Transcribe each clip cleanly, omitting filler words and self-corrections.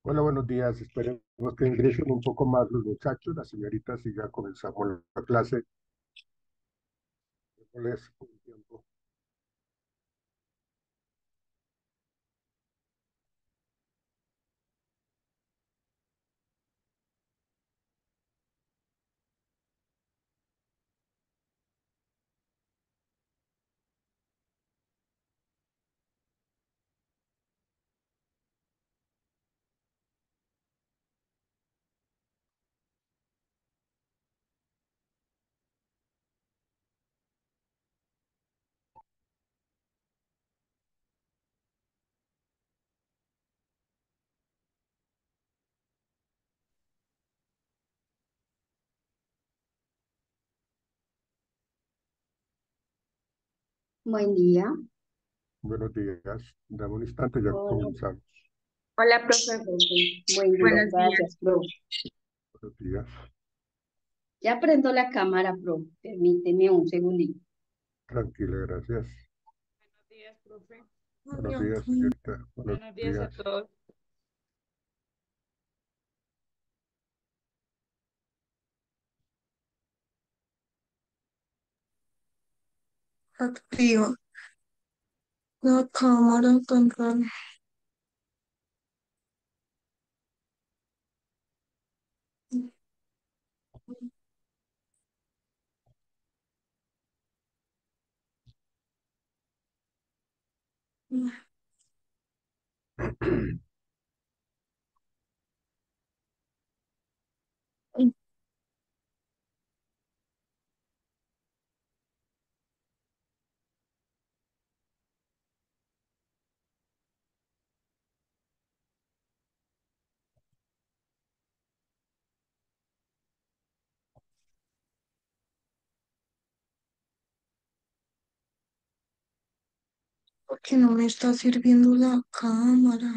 Hola, buenos días. Esperemos que ingresen un poco más los muchachos, las señoritas, y ya comenzamos la clase. Démosles un tiempo. Buen día. Buenos días. Dame un instante, ya Hola, comenzamos. hola, profe. Buen día, Buenos días. gracias, pro. Buenos días. Ya prendo la cámara, pro. Permíteme un segundito. Tranquila, gracias. Buenos días, profe. Buenos días, señorita. Buenos Buenos días a días. todos. Activa la cámara control. Porque no me está sirviendo la cámara.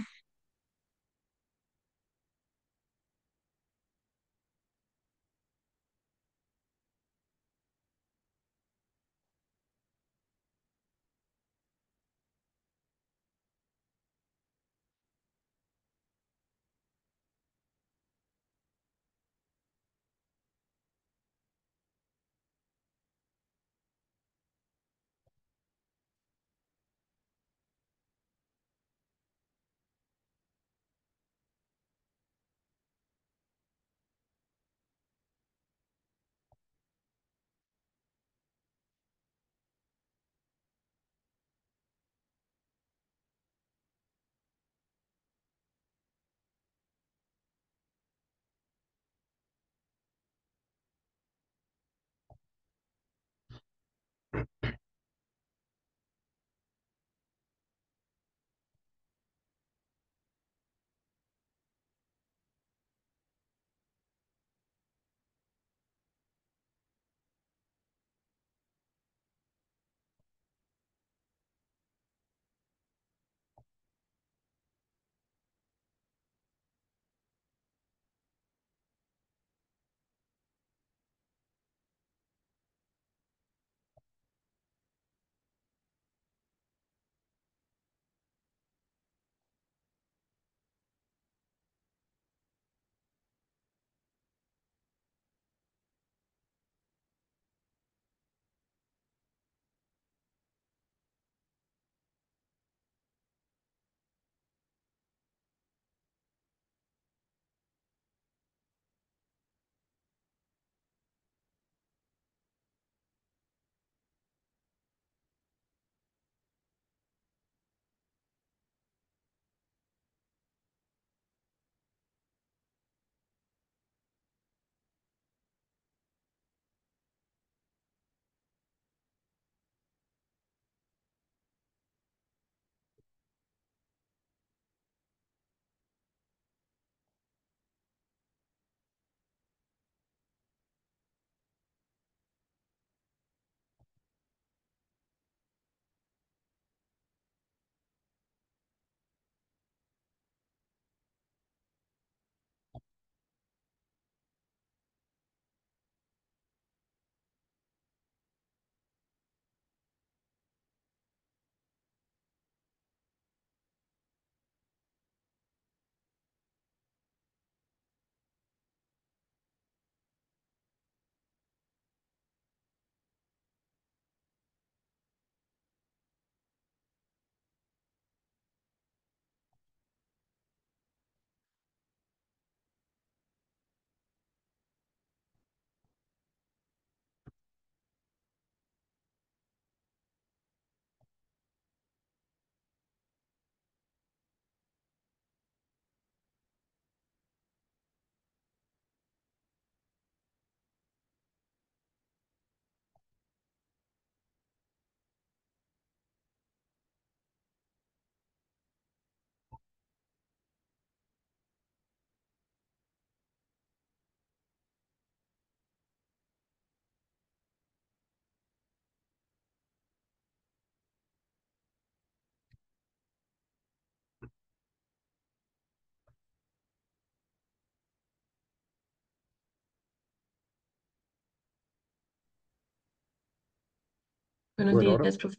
Buenos Bueno, días, profe.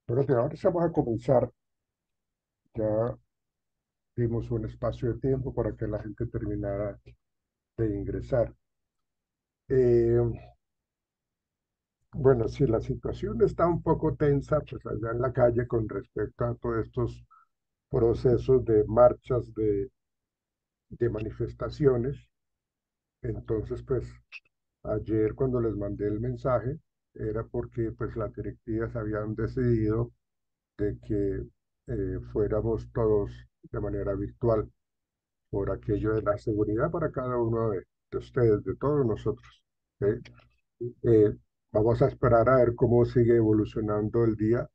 ahora sí vamos a comenzar. Ya dimos un espacio de tiempo para que la gente terminara de ingresar. Eh, bueno, si la situación está un poco tensa, pues allá en la calle con respecto a todos estos procesos de marchas, de manifestaciones, entonces pues ayer cuando les mandé el mensaje era porque pues las directivas habían decidido de que fuéramos todos de manera virtual por aquello de la seguridad para cada uno de ustedes, de todos nosotros. ¿Ok? Eh, Vamos a esperar a ver cómo sigue evolucionando el día.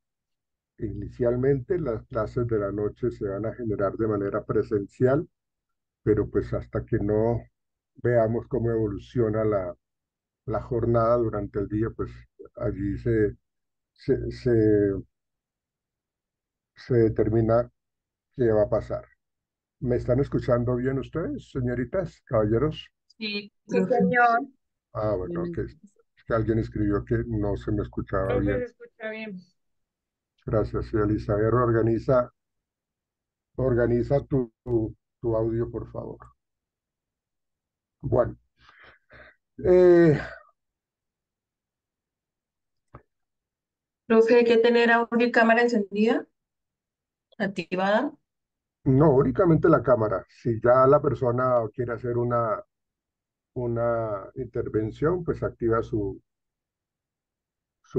Inicialmente las clases de la noche se van a generar de manera presencial, pero pues hasta que no veamos cómo evoluciona la jornada durante el día, pues allí se, se, se determina qué va a pasar. ¿Me están escuchando bien ustedes, señoritas, caballeros? Sí, Sí, profe. señor. Ah, bueno, que, es que alguien escribió que no se me escuchaba Profe, se bien. escucha bien. Gracias, sí, Elizabeth. Organiza tu audio, por favor. Bueno, eh, Profe, hay que tener audio y cámara encendida, activada. no, únicamente la cámara. Si ya la persona quiere hacer una intervención, pues activa su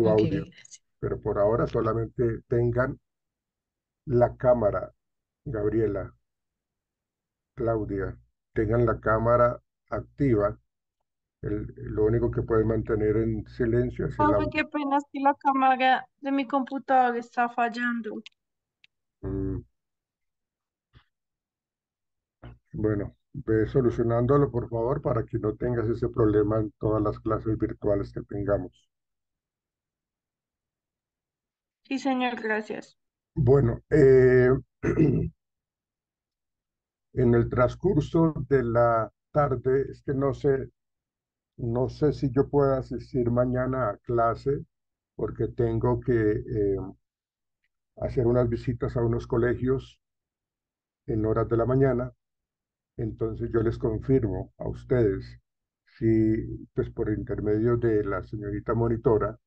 Ok, audio. gracias. Pero por ahora solamente tengan la cámara, Gabriela, Claudia, tengan la cámara activa. Lo único que pueden mantener en silencio es el Profe, audio. qué pena, es que la cámara de mi computador está fallando. Mm, bueno, ve solucionándolo, por favor, para que no tengas ese problema en todas las clases virtuales que tengamos. Sí, señor, gracias. Bueno, en el transcurso de la tarde, es que no sé si yo pueda asistir mañana a clase, porque tengo que hacer unas visitas a unos colegios en horas de la mañana. Entonces yo les confirmo a ustedes si, pues por intermedio de la señorita monitora,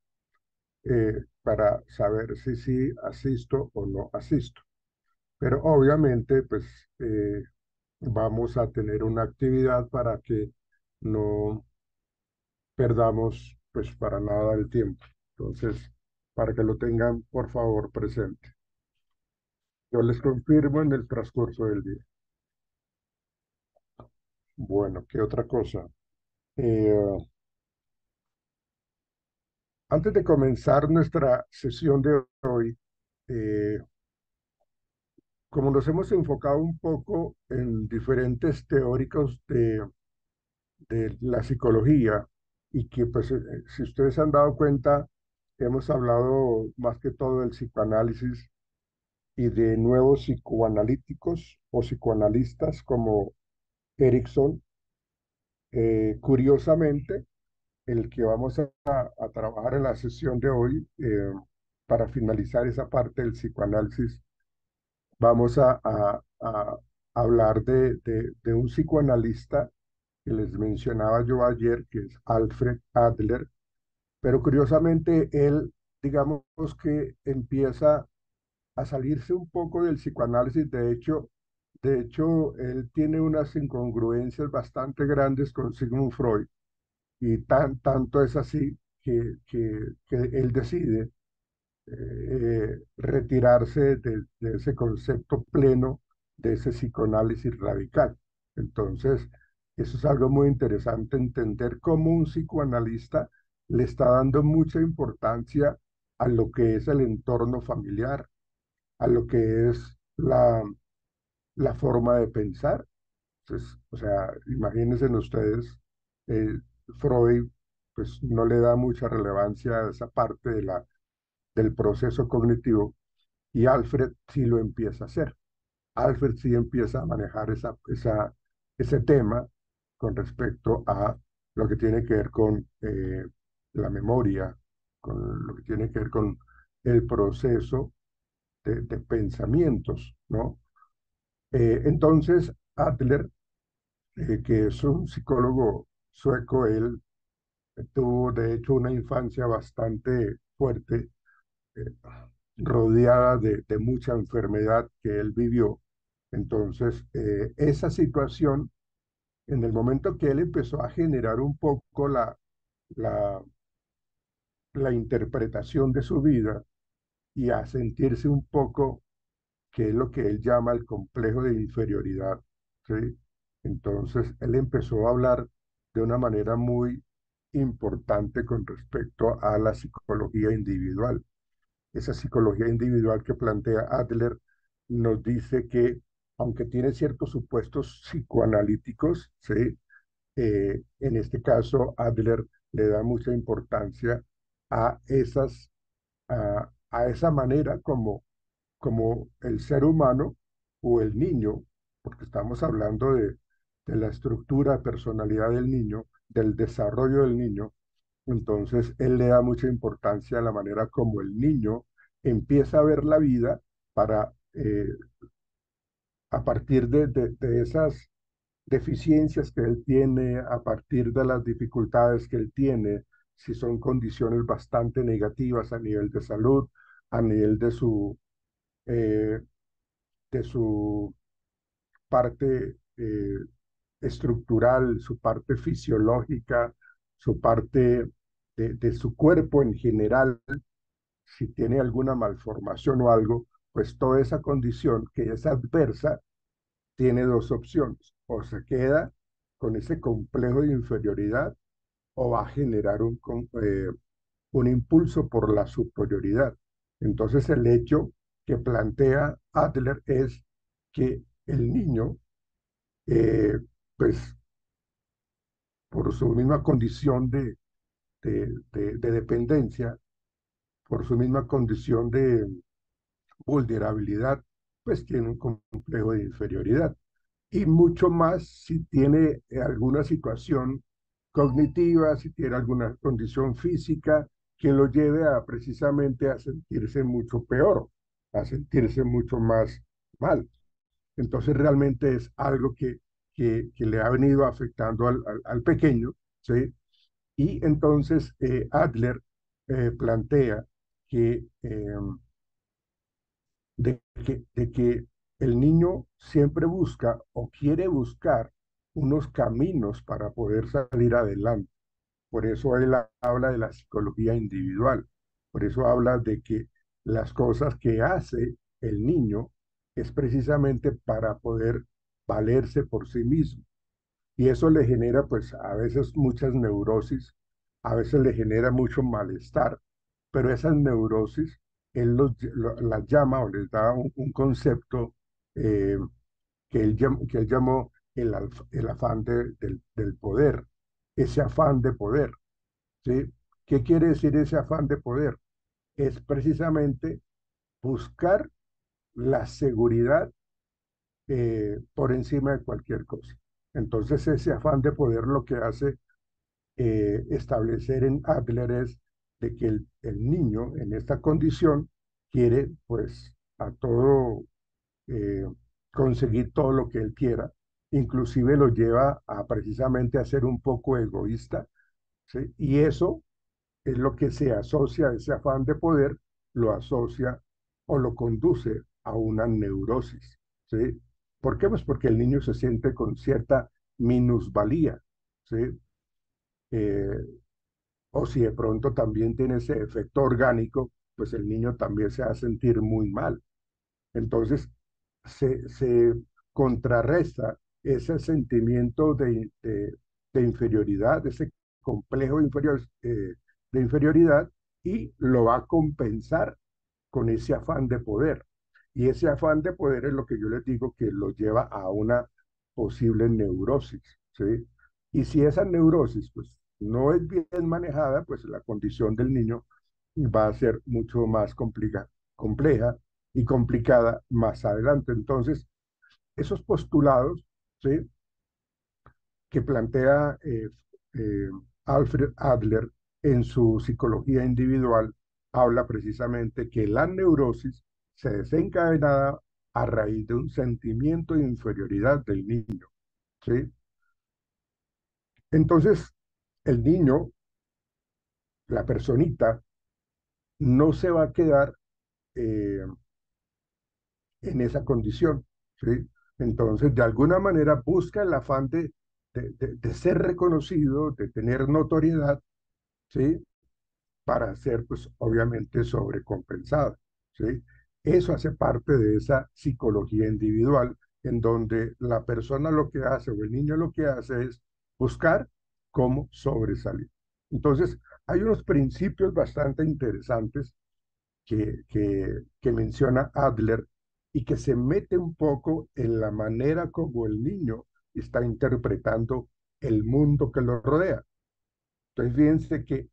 para saber si sí asisto o no asisto. Pero obviamente, pues vamos a tener una actividad para que no perdamos, pues para nada el tiempo. Entonces, para que lo tengan, por favor, presente. Yo les confirmo en el transcurso del día. Bueno, ¿qué otra cosa? Eh, Antes de comenzar nuestra sesión de hoy, eh, como nos hemos enfocado un poco en diferentes teóricos de la psicología y que pues si ustedes se han dado cuenta, hemos hablado más que todo del psicoanálisis y de nuevos psicoanalíticos o psicoanalistas como Erickson. Curiosamente, el que vamos a trabajar en la sesión de hoy, para finalizar esa parte del psicoanálisis, vamos a hablar de un psicoanalista que les mencionaba yo ayer, que es Alfred Adler, pero curiosamente él, digamos que empieza a salirse un poco del psicoanálisis. De hecho, él tiene unas incongruencias bastante grandes con Sigmund Freud, y tanto es así que él decide retirarse de ese concepto pleno de ese psicoanálisis radical. Entonces, eso es algo muy interesante, entender cómo un psicoanalista le está dando mucha importancia a lo que es el entorno familiar, a lo que es la forma de pensar. Entonces, o sea, imagínense ustedes, eh, Freud pues no le da mucha relevancia a esa parte del proceso cognitivo, y Alfred sí lo empieza a hacer. Alfred sí empieza a manejar ese tema con respecto a lo que tiene que ver con la memoria, con lo que tiene que ver con el proceso de pensamientos, ¿no? Entonces, Adler, que es un psicólogo sueco, él tuvo de hecho una infancia bastante fuerte, eh, rodeada de mucha enfermedad que él vivió. Entonces, esa situación, en el momento que él empezó a generar un poco la, la interpretación de su vida y a sentirse un poco, que es lo que él llama el complejo de inferioridad, ¿sí? Entonces, él empezó a hablar de una manera muy importante con respecto a la psicología individual. Esa psicología individual que plantea Adler nos dice que, aunque tiene ciertos supuestos psicoanalíticos, ¿sí? En este caso, Adler le da mucha importancia a a esa manera como el ser humano o el niño, porque estamos hablando de la estructura de personalidad del niño, del desarrollo del niño. Entonces, él le da mucha importancia a la manera como el niño empieza a ver la vida para, a partir de esas deficiencias que él tiene, a partir de las dificultades que él tiene, si son condiciones bastante negativas a nivel de salud, a nivel eh, de su parte estructural, su parte fisiológica, su parte de su cuerpo en general, si tiene alguna malformación o algo, pues toda esa condición que es adversa tiene dos opciones: o se queda con ese complejo de inferioridad o va a generar un impulso por la superioridad. Entonces el hecho que plantea Adler es que el niño, eh, pues por su misma condición de dependencia, por su misma condición de vulnerabilidad, pues tiene un complejo de inferioridad. Y mucho más si tiene alguna situación cognitiva, si tiene alguna condición física que lo lleve a precisamente a sentirse mucho peor, a sentirse mucho más mal. Entonces realmente es algo que le ha venido afectando al pequeño, ¿sí? Y entonces Adler plantea que de que el niño siempre busca o quiere buscar unos caminos para poder salir adelante. Por eso él habla de la psicología individual. Por eso habla de que las cosas que hace el niño es precisamente para poder valerse por sí mismo. Y eso le genera, pues, a veces muchas neurosis, a veces le genera mucho malestar, pero esas neurosis, las llama o les da un concepto eh, que él llamó el afán del poder, ese afán de poder, ¿sí? ¿Qué quiere decir ese afán de poder? Es precisamente buscar la seguridad por encima de cualquier cosa. Entonces, ese afán de poder lo que hace establecer en Adler es de que el niño en esta condición quiere, pues, a todo, eh, conseguir todo lo que él quiera, inclusive lo lleva a precisamente a ser un poco egoísta, ¿sí? Y eso es lo que se asocia a ese afán de poder, lo asocia o lo conduce a una neurosis, ¿sí? ¿Por qué? Pues porque el niño se siente con cierta minusvalía, ¿sí? Eh, o si de pronto también tiene ese efecto orgánico, pues el niño también se va a sentir muy mal. Entonces, se contrarresta ese sentimiento de inferioridad, ese complejo de inferioridad, y lo va a compensar con ese afán de poder. Y ese afán de poder es lo que yo les digo que lo lleva a una posible neurosis, ¿sí? Y si esa neurosis, pues, no es bien manejada, pues la condición del niño va a ser mucho más compleja y complicada más adelante. Entonces, esos postulados, ¿sí? que plantea Alfred Adler en su psicología individual, habla precisamente que la neurosis se desencadena a raíz de un sentimiento de inferioridad del niño, ¿sí? Entonces, el niño, la personita, no se va a quedar eh, en esa condición, ¿sí? Entonces, de alguna manera busca el afán de ser reconocido, de tener notoriedad, ¿sí? Para ser, pues, obviamente sobrecompensado, ¿sí? Eso hace parte de esa psicología individual, en donde la persona lo que hace o el niño lo que hace es buscar cómo sobresalir. Entonces, hay unos principios bastante interesantes que menciona Adler y que se mete un poco en la manera como el niño está interpretando el mundo que lo rodea. Entonces, fíjense que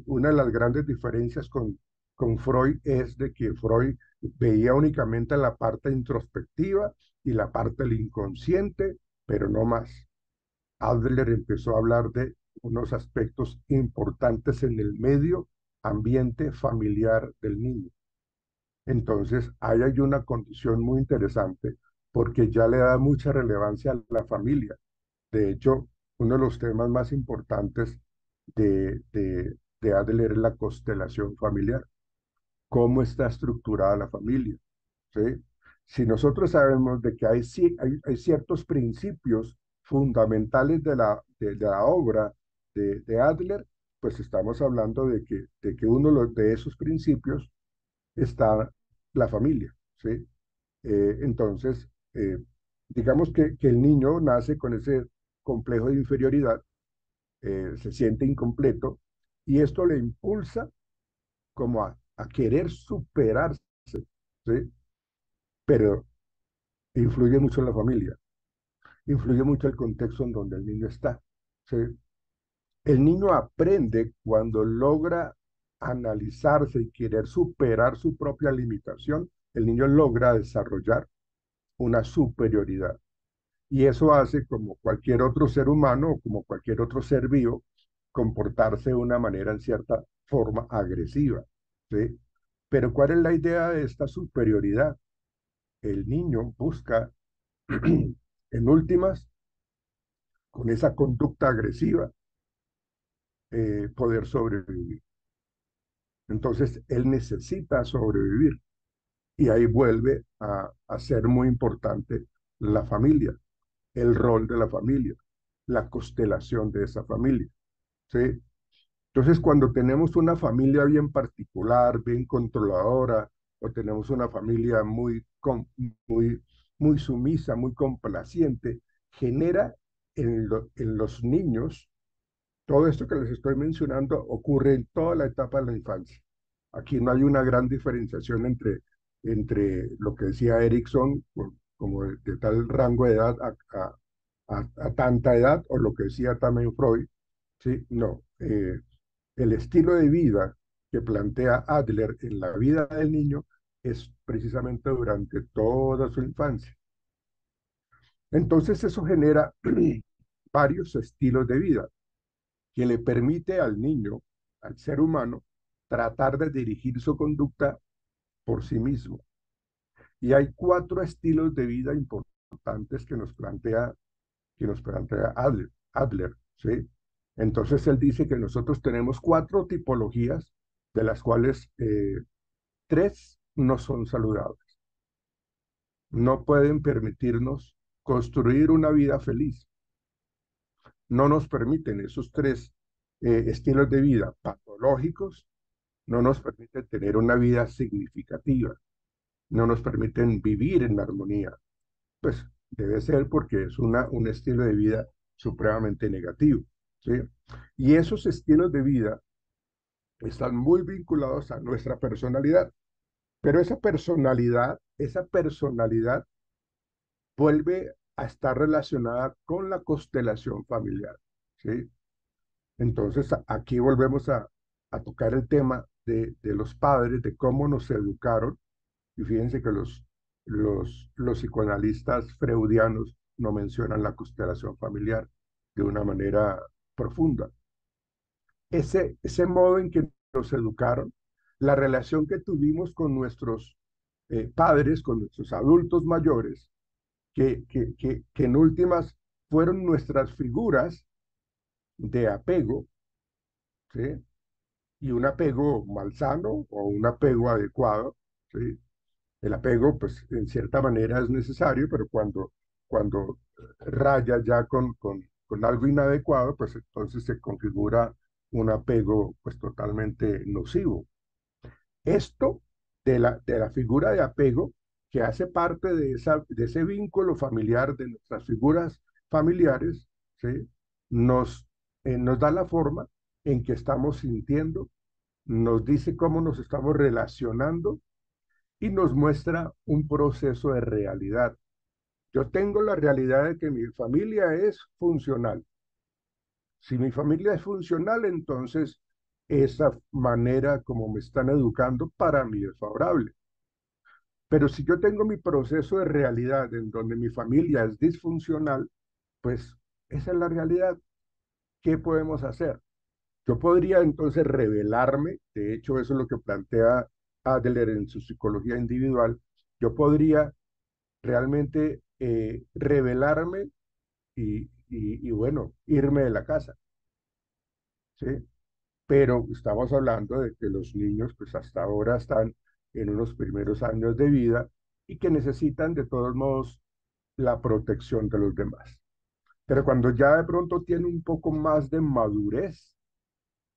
una de las grandes diferencias con Freud es de que Freud veía únicamente la parte introspectiva y la parte del inconsciente, pero no más. Adler empezó a hablar de unos aspectos importantes en el medio ambiente familiar del niño. Entonces, ahí hay una condición muy interesante porque ya le da mucha relevancia a la familia. De hecho, uno de los temas más importantes de Adler es la constelación familiar. ¿Cómo está estructurada la familia? ¿Sí? Si nosotros sabemos de que hay ciertos principios fundamentales de la obra de Adler, pues estamos hablando de que uno de esos principios está la familia, ¿sí? Entonces, digamos que el niño nace con ese complejo de inferioridad, se siente incompleto y esto le impulsa como a querer superarse, ¿sí? Pero influye mucho la familia, influye mucho el contexto en donde el niño está, ¿sí? El niño aprende cuando logra analizarse y querer superar su propia limitación, el niño logra desarrollar una superioridad. Y eso hace, como cualquier otro ser humano o como cualquier otro ser vivo, comportarse de una manera en cierta forma agresiva, ¿sí? Pero ¿cuál es la idea de esta superioridad? El niño busca, en últimas, con esa conducta agresiva, poder sobrevivir. Entonces, él necesita sobrevivir y ahí vuelve a ser muy importante la familia, el rol de la familia, la constelación de esa familia, ¿sí? Entonces, cuando tenemos una familia bien particular, bien controladora, o tenemos una familia muy, muy sumisa, muy complaciente, genera en los niños, todo esto que les estoy mencionando ocurre en toda la etapa de la infancia. Aquí no hay una gran diferenciación entre lo que decía Erickson, como de tal rango de edad a tanta edad, o lo que decía también Freud, ¿sí? No. El estilo de vida que plantea Adler en la vida del niño es precisamente durante toda su infancia. Entonces eso genera varios estilos de vida que le permite al niño, al ser humano, tratar de dirigir su conducta por sí mismo. Y hay cuatro estilos de vida importantes que nos plantea Adler, ¿sí? Entonces él dice que nosotros tenemos cuatro tipologías, de las cuales tres no son saludables. No pueden permitirnos construir una vida feliz. No nos permiten esos tres estilos de vida patológicos, no nos permiten tener una vida significativa, no nos permiten vivir en armonía. Pues debe ser porque es un estilo de vida supremamente negativo, ¿sí? Y esos estilos de vida están muy vinculados a nuestra personalidad, pero esa personalidad vuelve a estar relacionada con la constelación familiar, ¿sí? Entonces aquí volvemos a tocar el tema de los padres, de cómo nos educaron, y fíjense que los psicoanalistas freudianos no mencionan la constelación familiar de una manera profunda. ese modo en que nos educaron, la relación que tuvimos con nuestros padres, con nuestros adultos mayores, que en últimas fueron nuestras figuras de apego, ¿sí? Y un apego malsano o un apego adecuado, ¿sí? El apego, pues, en cierta manera es necesario, pero cuando raya ya con algo inadecuado, pues entonces se configura un apego, pues, totalmente nocivo. Esto de la figura de apego, que hace parte de ese vínculo familiar, de nuestras figuras familiares, ¿sí? Nos, nos da la forma en que estamos sintiendo, nos dice cómo nos estamos relacionando y nos muestra un proceso de realidad. Yo tengo la realidad de que mi familia es funcional. Si mi familia es funcional, entonces esa manera como me están educando para mí es favorable. Pero si yo tengo mi proceso de realidad en donde mi familia es disfuncional, pues esa es la realidad. ¿Qué podemos hacer? Yo podría entonces revelarme, de hecho eso es lo que plantea Adler en su psicología individual, yo podría realmente revelarme y bueno, irme de la casa, ¿sí? Pero estamos hablando de que los niños pues hasta ahora están en unos primeros años de vida y que necesitan de todos modos la protección de los demás. Pero cuando ya de pronto tienen un poco más de madurez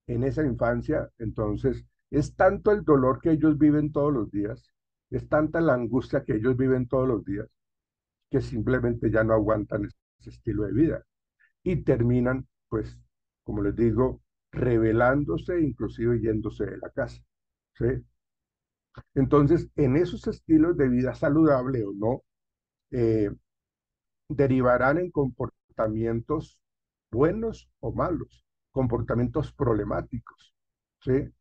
en esa infancia, entonces es tanto el dolor que ellos viven todos los días, es tanta la angustia que ellos viven todos los días, que simplemente ya no aguantan ese estilo de vida y terminan, pues, como les digo, rebelándose, inclusive yéndose de la casa, ¿sí? Entonces, en esos estilos de vida saludable o no, eh, derivarán en comportamientos buenos o malos, comportamientos problemáticos, ¿sí?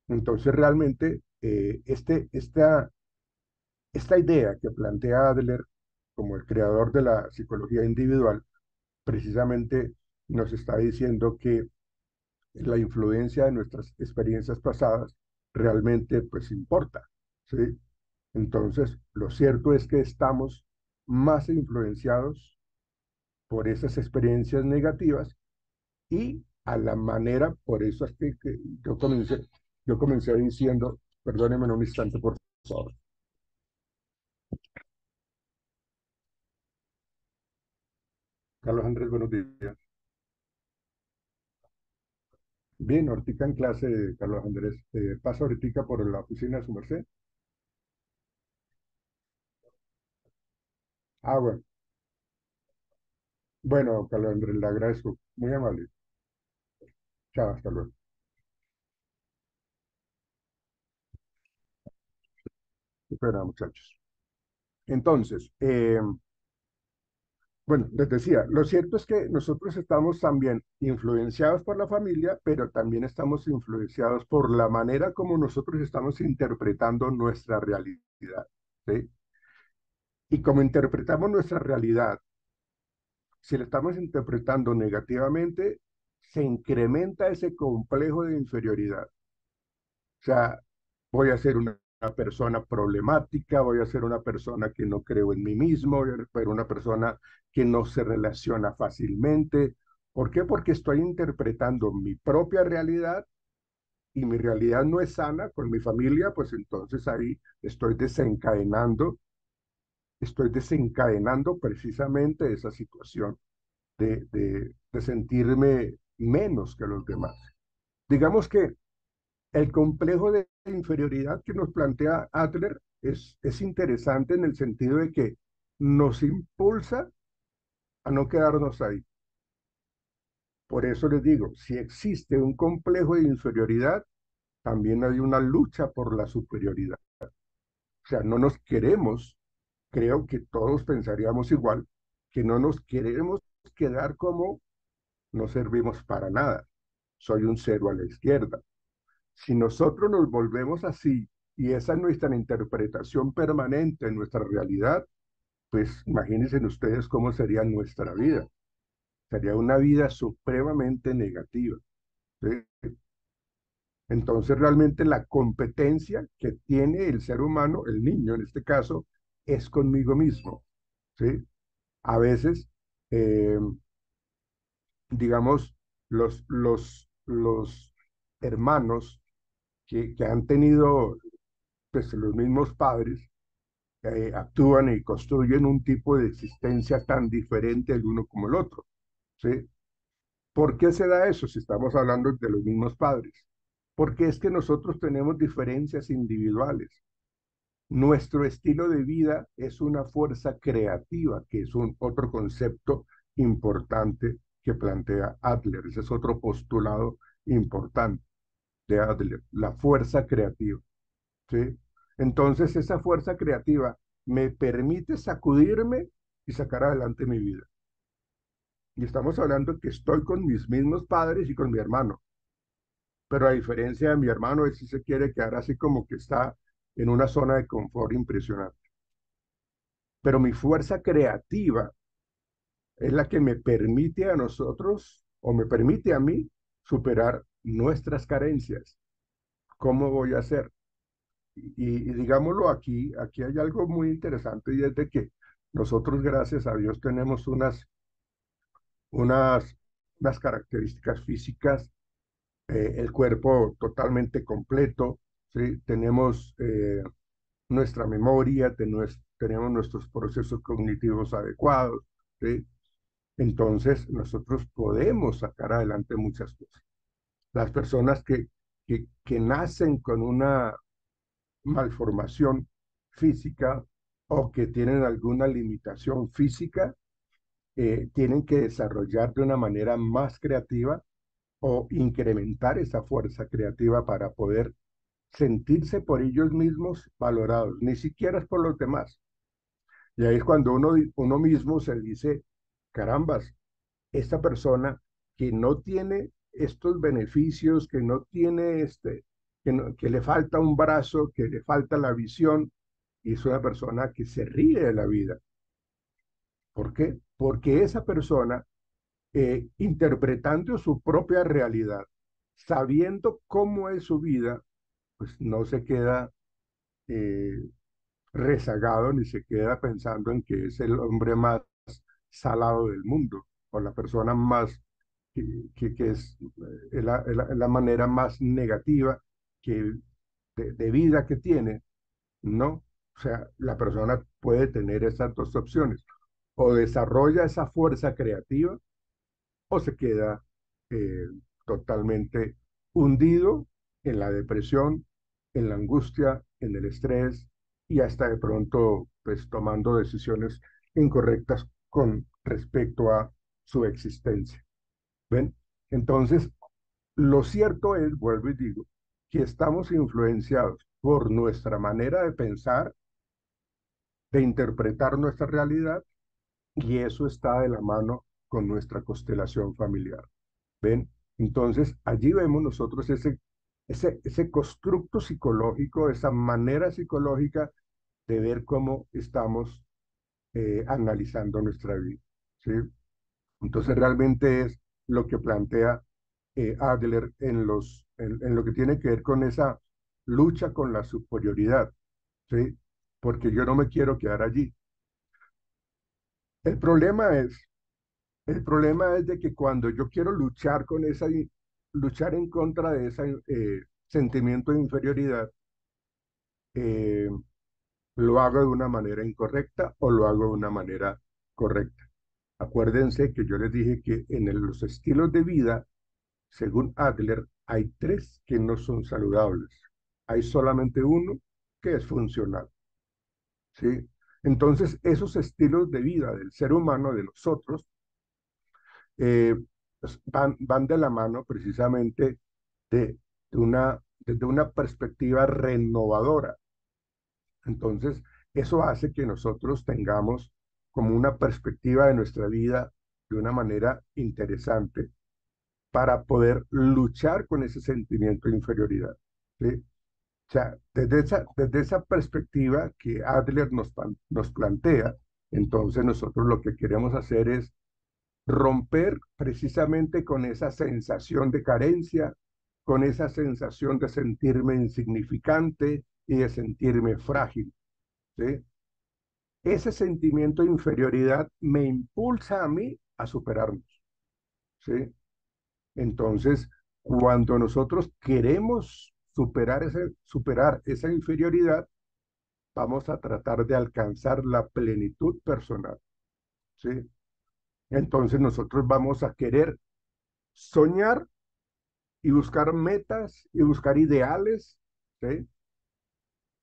Entonces, realmente, esta idea que plantea Adler como el creador de la psicología individual, precisamente nos está diciendo que la influencia de nuestras experiencias pasadas realmente pues importa, ¿sí? Entonces, lo cierto es que estamos más influenciados por esas experiencias negativas y a la manera, por eso es que yo comencé diciendo, perdónenme un instante, por favor. Carlos Andrés, buenos días. Bien, ahorita en clase, Carlos Andrés, pasa ahorita por la oficina de su merced. Ah, bueno. Bueno, Carlos Andrés, le agradezco. Muy amable. Chao, hasta luego. Espera, muchachos. Entonces, bueno, les decía, lo cierto es que nosotros estamos también influenciados por la familia, pero también estamos influenciados por la manera como nosotros estamos interpretando nuestra realidad, ¿sí? Y como interpretamos nuestra realidad, si la estamos interpretando negativamente, se incrementa ese complejo de inferioridad. O sea, voy a ser una persona problemática, voy a ser una persona que no creo en mí mismo, voy a ser una persona que no se relaciona fácilmente. ¿Por qué? Porque estoy interpretando mi propia realidad y mi realidad no es sana con mi familia, pues entonces ahí estoy desencadenando precisamente esa situación de sentirme menos que los demás. Digamos que el complejo de inferioridad que nos plantea Adler es interesante en el sentido de que nos impulsa a no quedarnos ahí. Por eso les digo, si existe un complejo de inferioridad, también hay una lucha por la superioridad. O sea, no nos queremos, creo que todos pensaríamos igual, que no nos queremos quedar como no servimos para nada. Soy un cero a la izquierda. Si nosotros nos volvemos así y esa es nuestra interpretación permanente en nuestra realidad, pues imagínense ustedes cómo sería nuestra vida. Sería una vida supremamente negativa. ¿sí? Entonces, realmente la competencia que tiene el ser humano, el niño en este caso, es conmigo mismo, ¿sí? A veces, eh, digamos, los hermanos que han tenido pues, los mismos padres, actúan y construyen un tipo de existencia tan diferente el uno como el otro, ¿sí? ¿Por qué se da eso si estamos hablando de los mismos padres? Porque es que nosotros tenemos diferencias individuales. Nuestro estilo de vida es una fuerza creativa, que es un otro concepto importante que plantea Adler. Ese es otro postulado importante de Adler, la fuerza creativa, ¿sí? Entonces, esa fuerza creativa me permite sacudirme y sacar adelante mi vida. Y estamos hablando que estoy con mis mismos padres y con mi hermano, pero a diferencia de mi hermano, él sí se quiere quedar así como que está en una zona de confort impresionante. Pero mi fuerza creativa es la que me permite a nosotros o me permite a mí superar nuestras carencias. ¿Cómo voy a hacer? Y digámoslo aquí hay algo muy interesante y es de que nosotros, gracias a Dios, tenemos unas, unas características físicas, el cuerpo totalmente completo, ¿sí? Tenemos nuestra memoria, tenemos nuestros procesos cognitivos adecuados, ¿sí? Entonces, nosotros podemos sacar adelante muchas cosas. Las personas que nacen con una malformación física o que tienen alguna limitación física, tienen que desarrollar de una manera más creativa o incrementar esa fuerza creativa para poder sentirse por ellos mismos valorados, ni siquiera es por los demás. Y ahí es cuando uno mismo se dice, carambas, esta persona que no tiene estos beneficios, que no tiene que le falta un brazo, que le falta la visión, y es una persona que se ríe de la vida. ¿Por qué? Porque esa persona, interpretando su propia realidad, sabiendo cómo es su vida, pues no se queda eh, rezagado ni se queda pensando en que es el hombre más salado del mundo o la persona más que es la manera más negativa que, de vida que tiene, ¿no? O sea, la persona puede tener esas dos opciones, o desarrolla esa fuerza creativa o se queda eh, totalmente hundido en la depresión, en la angustia, en el estrés y hasta de pronto pues tomando decisiones incorrectas con respecto a su existencia. ¿Ven? Entonces, lo cierto es, vuelvo y digo, que estamos influenciados por nuestra manera de pensar, de interpretar nuestra realidad, y eso está de la mano con nuestra constelación familiar. ¿Ven? Entonces, allí vemos nosotros ese constructo psicológico, esa manera psicológica de ver cómo estamos analizando nuestra vida, ¿sí? Entonces, realmente es lo que plantea Adler en lo que tiene que ver con esa lucha con la superioridad, ¿sí? Porque yo no me quiero quedar allí. El problema es El problema es de que cuando yo quiero luchar luchar en contra de ese sentimiento de inferioridad, eh, lo hago de una manera incorrecta o lo hago de una manera correcta. Acuérdense que yo les dije que los estilos de vida, según Adler, hay tres que no son saludables. Hay solamente uno que es funcional, ¿sí? Entonces, esos estilos de vida del ser humano, de nosotros, eh, pues, van de la mano precisamente de, desde una perspectiva renovadora. Entonces, eso hace que nosotros tengamos como una perspectiva de nuestra vida de una manera interesante para poder luchar con ese sentimiento de inferioridad, ¿sí? O sea, desde esa perspectiva que Adler nos plantea, entonces nosotros lo que queremos hacer es romper precisamente con esa sensación de carencia, con esa sensación de sentirme insignificante y de sentirme frágil, ¿sí? Ese sentimiento de inferioridad me impulsa a mí a superarnos, ¿sí? Entonces, cuando nosotros queremos superar esa inferioridad, vamos a tratar de alcanzar la plenitud personal, ¿sí? Entonces nosotros vamos a querer soñar y buscar metas y buscar ideales, ¿sí?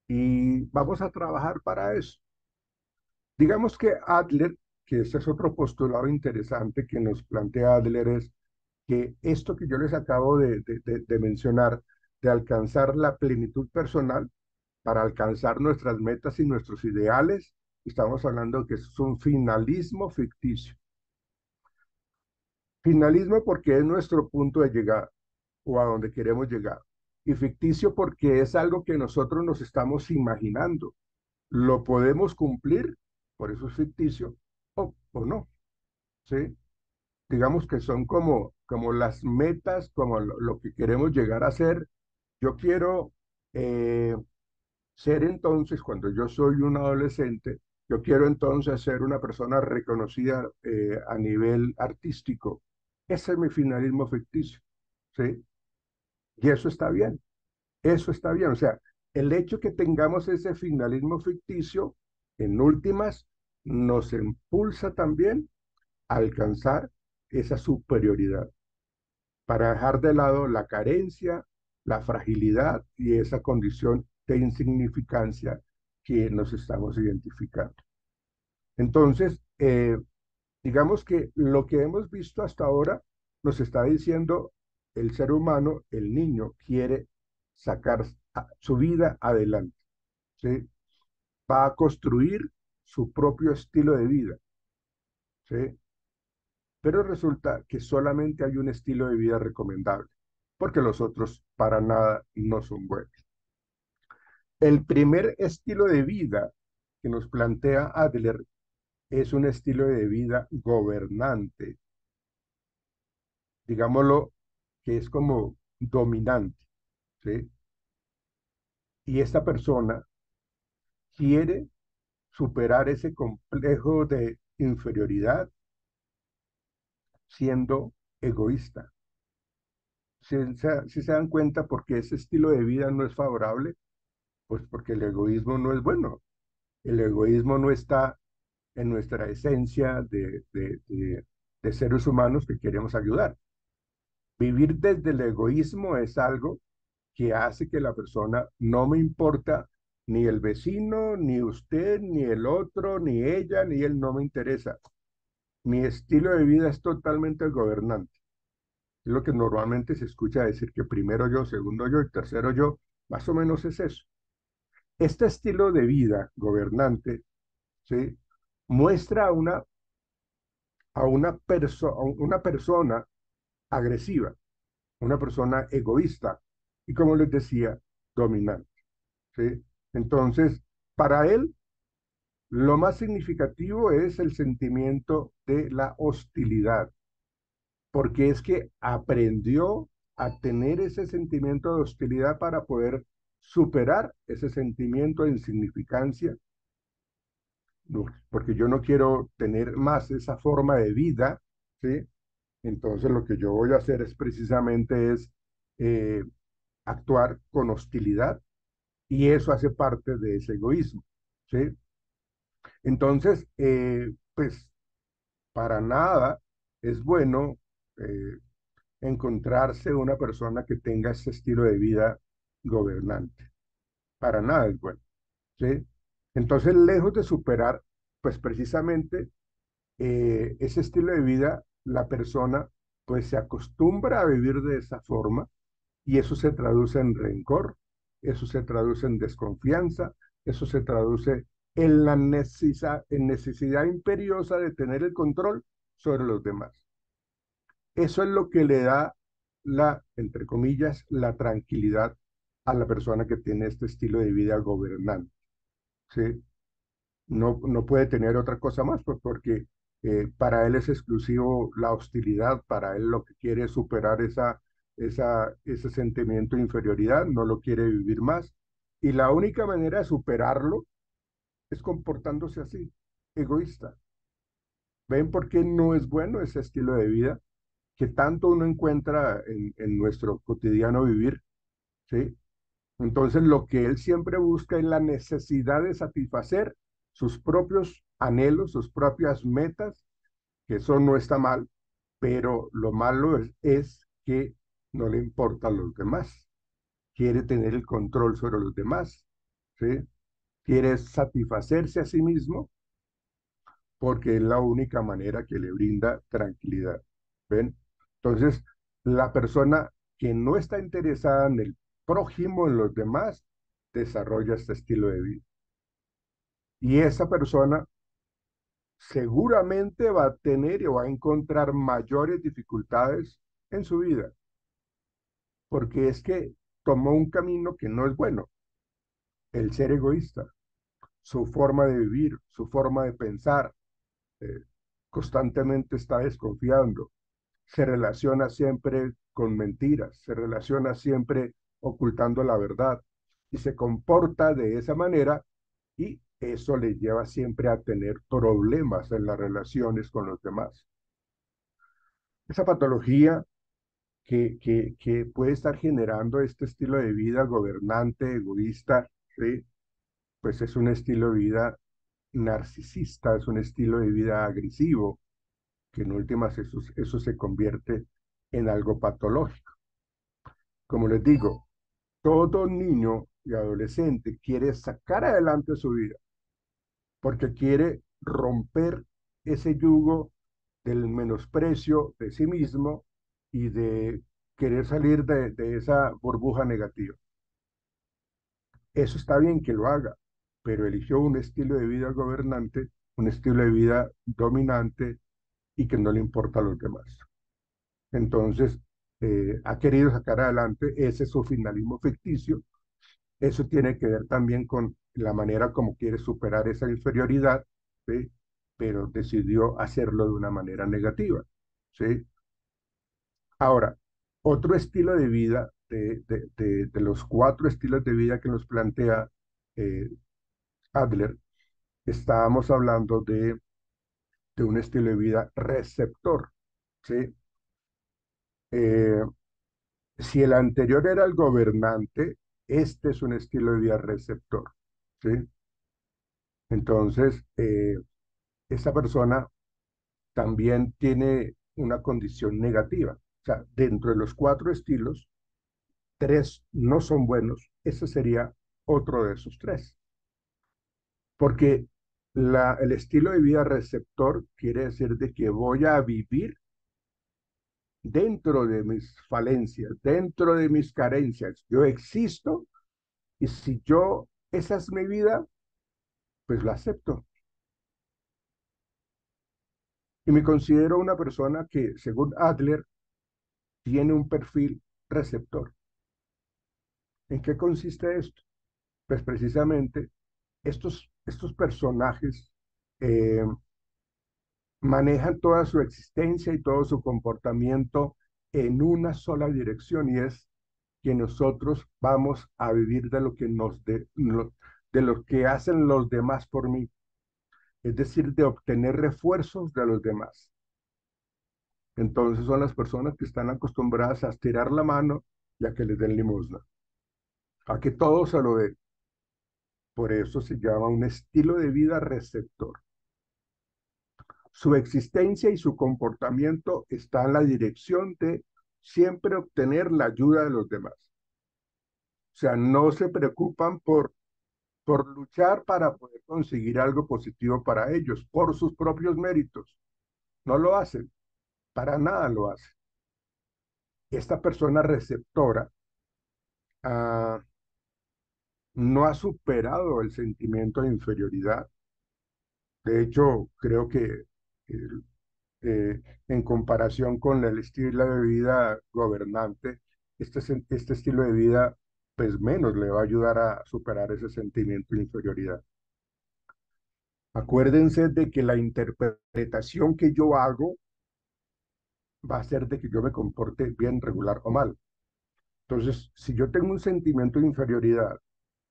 Y vamos a trabajar para eso. Digamos que Adler, que ese es otro postulado interesante que nos plantea Adler, es que esto que yo les acabo de mencionar, de alcanzar la plenitud personal, para alcanzar nuestras metas y nuestros ideales, estamos hablando que es un finalismo ficticio. Finalismo porque es nuestro punto de llegada o a donde queremos llegar. Y ficticio porque es algo que nosotros nos estamos imaginando. Lo podemos cumplir, por eso es ficticio, o no, ¿sí? Digamos que son como las metas, como lo que queremos llegar a ser. Yo quiero eh, ser entonces, cuando yo soy un adolescente, yo quiero entonces ser una persona reconocida a nivel artístico. Ese es mi finalismo ficticio, ¿sí? Y eso está bien. O sea, el hecho que tengamos ese finalismo ficticio, en últimas, nos impulsa también a alcanzar esa superioridad, para dejar de lado la carencia, la fragilidad y esa condición de insignificancia que nos estamos identificando. Entonces, digamos que lo que hemos visto hasta ahora nos está diciendo el ser humano, el niño, quiere sacar su vida adelante, ¿sí? Va a construir su propio estilo de vida, ¿sí? Pero resulta que solamente hay un estilo de vida recomendable, porque los otros para nada no son buenos. El primer estilo de vida que nos plantea Adler es un estilo de vida gobernante, digámoslo, que es como dominante, ¿sí? Y esta persona quiere superar ese complejo de inferioridad siendo egoísta. Si se dan cuenta por qué ese estilo de vida no es favorable, pues porque el egoísmo no es bueno. El egoísmo no está en nuestra esencia de seres humanos que queremos ayudar. Vivir desde el egoísmo es algo que hace que la persona no me importa ni el vecino, ni usted, ni el otro, ni ella, ni él, no me interesa. Mi estilo de vida es totalmente gobernante. Es lo que normalmente se escucha decir que primero yo, segundo yo y tercero yo, más o menos es eso. Este estilo de vida gobernante, ¿sí? Muestra a una persona agresiva, una persona egoísta y, como les decía, dominante, ¿sí? Entonces, para él, lo más significativo es el sentimiento de la hostilidad, porque es que aprendió a tener ese sentimiento de hostilidad para poder superar ese sentimiento de insignificancia. No, porque yo no quiero tener más esa forma de vida, ¿sí? Entonces lo que yo voy a hacer es precisamente eh, actuar con hostilidad y eso hace parte de ese egoísmo, ¿sí? Entonces, pues para nada es bueno eh, encontrarse una persona que tenga ese estilo de vida gobernante. Para nada es bueno, ¿sí? Entonces, lejos de superar, pues precisamente ese estilo de vida, la persona pues se acostumbra a vivir de esa forma y eso se traduce en rencor, eso se traduce en desconfianza, eso se traduce en la necesidad imperiosa de tener el control sobre los demás. Eso es lo que le da entre comillas, la tranquilidad a la persona que tiene este estilo de vida gobernante, ¿sí? No puede tener otra cosa más, pues porque Para él es exclusivo la hostilidad, para él lo que quiere es superar ese sentimiento de inferioridad, no lo quiere vivir más. Y la única manera de superarlo es comportándose así, egoísta. ¿Ven por qué no es bueno ese estilo de vida que tanto uno encuentra en nuestro cotidiano vivir? ¿Sí? Entonces, lo que él siempre busca es la necesidad de satisfacer sus propios anhelos, sus propias metas, que eso no está mal, pero lo malo es que no le importa a los demás. Quiere tener el control sobre los demás, ¿sí? Quiere satisfacerse a sí mismo porque es la única manera que le brinda tranquilidad. ¿Ven? Entonces, la persona que no está interesada en el prójimo, en los demás, desarrolla este estilo de vida. Y esa persona seguramente va a tener o va a encontrar mayores dificultades en su vida, porque es que tomó un camino que no es bueno, el ser egoísta, su forma de vivir, su forma de pensar, eh, constantemente está desconfiando, se relaciona siempre con mentiras, se relaciona siempre ocultando la verdad y se comporta de esa manera y eso le lleva siempre a tener problemas en las relaciones con los demás. Esa patología que puede estar generando este estilo de vida gobernante, egoísta, ¿sí? Pues es un estilo de vida narcisista, es un estilo de vida agresivo, que en últimas eso se convierte en algo patológico. Como les digo, todo niño y adolescente quiere sacar adelante su vida porque quiere romper ese yugo del menosprecio de sí mismo y de querer salir de esa burbuja negativa. Eso está bien que lo haga, pero eligió un estilo de vida gobernante, un estilo de vida dominante y que no le importa a los demás. Entonces, ha querido sacar adelante ese su finalismo ficticio. Eso tiene que ver también con la manera como quiere superar esa inferioridad, ¿sí? Pero decidió hacerlo de una manera negativa, ¿sí? Ahora, otro estilo de vida, de los cuatro estilos de vida que nos plantea eh, Adler, estábamos hablando de un estilo de vida receptor, ¿sí? Eh, si el anterior era el gobernante, este es un estilo de vida receptor, ¿sí? Entonces, esa persona también tiene una condición negativa. O sea, dentro de los cuatro estilos, tres no son buenos. Ese sería otro de esos tres. Porque el estilo de vida receptor quiere decir de que voy a vivir dentro de mis falencias, dentro de mis carencias. Yo existo y si esa es mi vida, pues la acepto. Y me considero una persona que, según Adler, tiene un perfil receptor. ¿En qué consiste esto? Pues precisamente estos personajes eh, manejan toda su existencia y todo su comportamiento en una sola dirección y es que nosotros vamos a vivir de lo que de lo que hacen los demás por mí, es decir, de obtener refuerzos de los demás. Entonces son las personas que están acostumbradas a estirar la mano y a que les den limosna, a que todo se lo den. Por eso se llama un estilo de vida receptor. Su existencia y su comportamiento está en la dirección de siempre obtener la ayuda de los demás. O sea, no se preocupan por luchar para poder conseguir algo positivo para ellos, por sus propios méritos. No lo hacen, para nada lo hacen. Esta persona receptora ah, no ha superado el sentimiento de inferioridad. De hecho, creo que el, en comparación con el estilo de vida gobernante, este estilo de vida, pues menos le va a ayudar a superar ese sentimiento de inferioridad. Acuérdense de que la interpretación que yo hago va a ser de que yo me comporte bien, regular o mal. Entonces, si yo tengo un sentimiento de inferioridad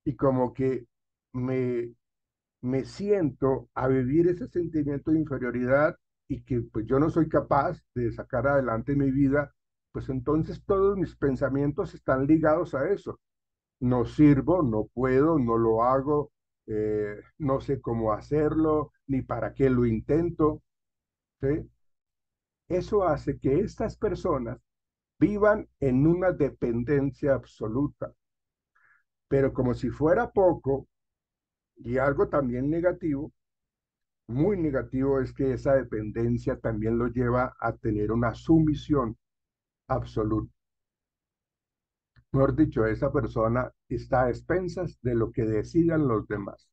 y como que me, me siento a vivir ese sentimiento de inferioridad y que pues yo no soy capaz de sacar adelante mi vida, pues entonces todos mis pensamientos están ligados a eso. No sirvo, no puedo, no lo hago, no sé cómo hacerlo, ni para qué lo intento, ¿sí? Eso hace que estas personas vivan en una dependencia absoluta, pero como si fuera poco, y algo también negativo, muy negativo es que esa dependencia también lo lleva a tener una sumisión absoluta. Mejor dicho, esa persona está a expensas de lo que decidan los demás,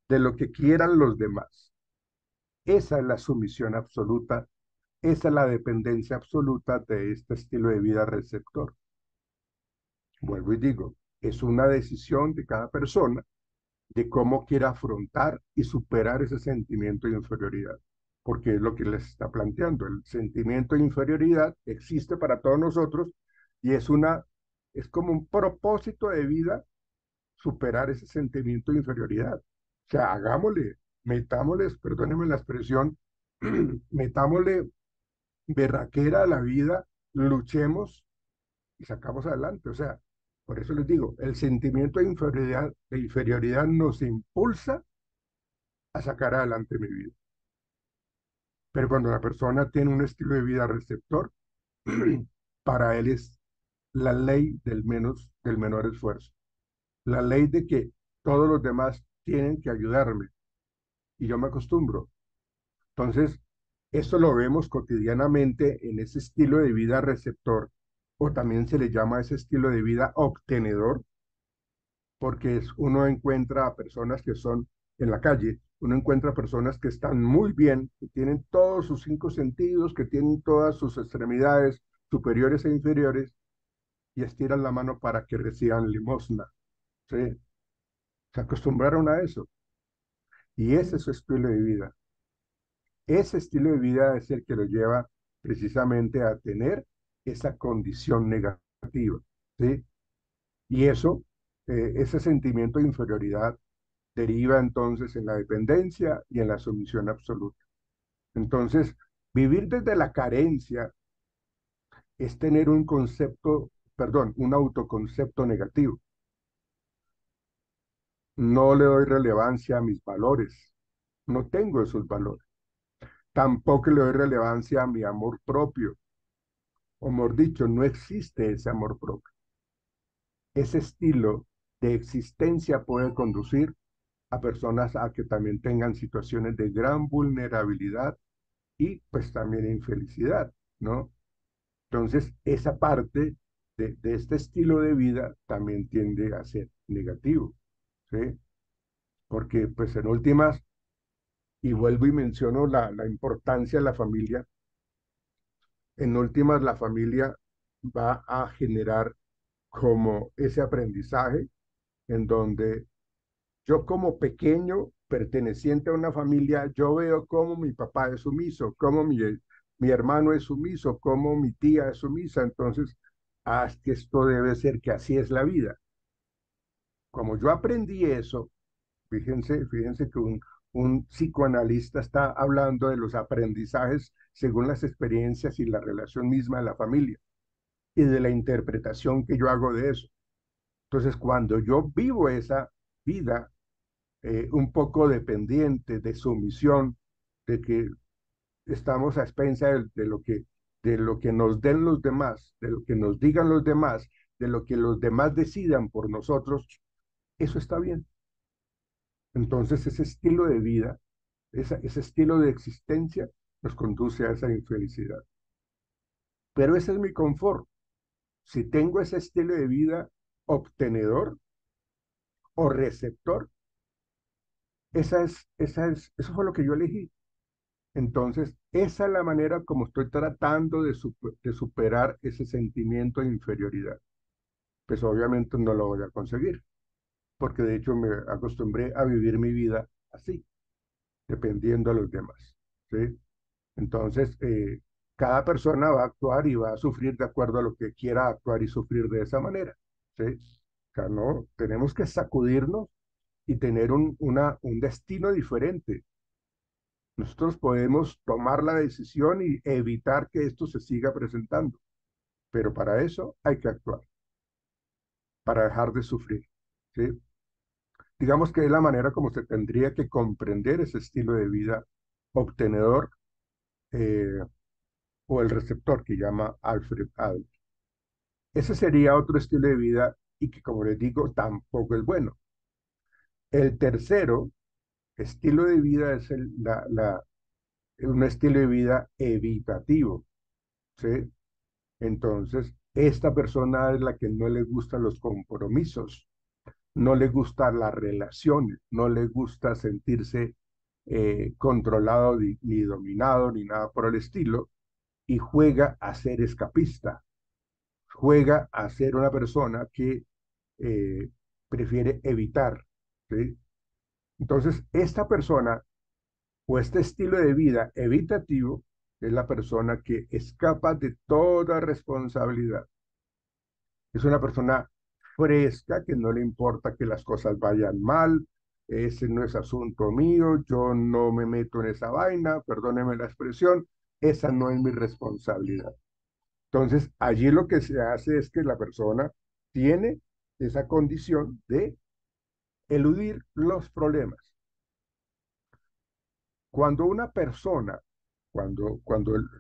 de lo que quieran los demás. Esa es la sumisión absoluta, esa es la dependencia absoluta de este estilo de vida receptor. Vuelvo y digo, es una decisión de cada persona de cómo quiere afrontar y superar ese sentimiento de inferioridad, porque es lo que les está planteando. El sentimiento de inferioridad existe para todos nosotros y es como un propósito de vida superar ese sentimiento de inferioridad. O sea, hagámosle, metámosles, perdónenme la expresión, metámosle berraquera a la vida, luchemos y sacamos adelante. O sea, por eso les digo, el sentimiento de inferioridad nos impulsa a sacar adelante mi vida. Pero cuando la persona tiene un estilo de vida receptor, para él es la ley del menor esfuerzo. La ley de que todos los demás tienen que ayudarme y yo me acostumbro. Entonces, esto lo vemos cotidianamente en ese estilo de vida receptor, o también se le llama ese estilo de vida obtenedor, porque uno encuentra a personas que son en la calle, uno encuentra personas que están muy bien, que tienen todos sus cinco sentidos, que tienen todas sus extremidades superiores e inferiores, y estiran la mano para que reciban limosna. ¿Sí? Se acostumbraron a eso. Y ese es su estilo de vida. Ese estilo de vida es el que lo lleva precisamente a tener esa condición negativa. ¿Sí? Y eso, ese sentimiento de inferioridad deriva entonces en la dependencia y en la sumisión absoluta. Entonces, vivir desde la carencia es tener un concepto, perdón, un autoconcepto negativo. No le doy relevancia a mis valores, no tengo esos valores. Tampoco le doy relevancia a mi amor propio, o mejor dicho, no existe ese amor propio. Ese estilo de existencia puede conducir a personas a que también tengan situaciones de gran vulnerabilidad y pues también infelicidad, ¿no? Entonces, esa parte de este estilo de vida también tiende a ser negativo, ¿sí? Porque pues en últimas, y vuelvo y menciono la importancia de la familia, en últimas la familia va a generar como ese aprendizaje en donde yo como pequeño, perteneciente a una familia, yo veo cómo mi papá es sumiso, cómo mi hermano es sumiso, cómo mi tía es sumisa. Entonces, es que esto debe ser que así es la vida. Como yo aprendí eso, fíjense que un psicoanalista está hablando de los aprendizajes según las experiencias y la relación misma de la familia y de la interpretación que yo hago de eso. Entonces, cuando yo vivo esa vida un poco dependiente, de sumisión, de que estamos a expensa de lo que nos den los demás, de lo que nos digan los demás, de lo que los demás decidan por nosotros, eso está bien. Entonces ese estilo de vida, ese estilo de existencia nos conduce a esa infelicidad. Pero ese es mi confort. Si tengo ese estilo de vida obtenedor o receptor, eso fue lo que yo elegí. Entonces, esa es la manera como estoy tratando de superar ese sentimiento de inferioridad. Pues obviamente no lo voy a conseguir, porque de hecho me acostumbré a vivir mi vida así. dependiendo de los demás, ¿sí? Entonces, cada persona va a actuar y va a sufrir de acuerdo a lo que quiera actuar y sufrir de esa manera, ¿sí? O sea, no, tenemos que sacudirnos y tener un destino diferente. Nosotros podemos tomar la decisión y evitar que esto se siga presentando, pero para eso hay que actuar, para dejar de sufrir, ¿sí? Digamos que es la manera como se tendría que comprender ese estilo de vida obtenedor eh, o el receptor que llama Alfred Adler. Ese sería otro estilo de vida y que, como les digo, tampoco es bueno. El tercero estilo de vida es un estilo de vida evitativo, ¿sí? Entonces, esta persona es la que no le gustan los compromisos, no le gustan las relaciones, no le gusta sentirse controlado ni dominado ni nada por el estilo, y juega a ser escapista, juega a ser una persona que eh, prefiere evitar, ¿sí? Entonces, esta persona o este estilo de vida evitativo es la persona que escapa de toda responsabilidad. Es una persona fresca que no le importa que las cosas vayan mal, ese no es asunto mío, yo no me meto en esa vaina, perdóneme la expresión, esa no es mi responsabilidad. Entonces, allí lo que se hace es que la persona tiene esa condición de eludir los problemas. Cuando una persona, cuando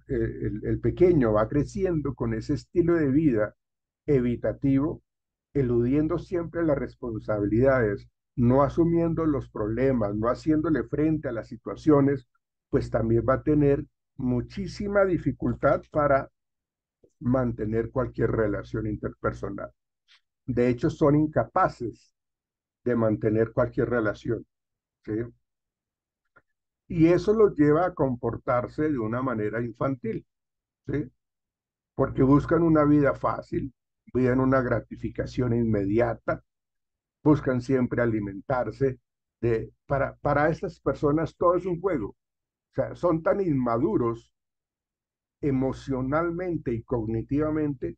el pequeño va creciendo con ese estilo de vida evitativo, eludiendo siempre las responsabilidades, no asumiendo los problemas, no haciéndole frente a las situaciones, pues también va a tener muchísima dificultad para mantener cualquier relación interpersonal. De hecho, son incapaces de mantener cualquier relación, ¿sí? Y eso los lleva a comportarse de una manera infantil, ¿sí? Porque buscan una vida fácil, buscan una gratificación inmediata, buscan siempre alimentarse. Para estas personas todo es un juego. O sea, son tan inmaduros emocionalmente y cognitivamente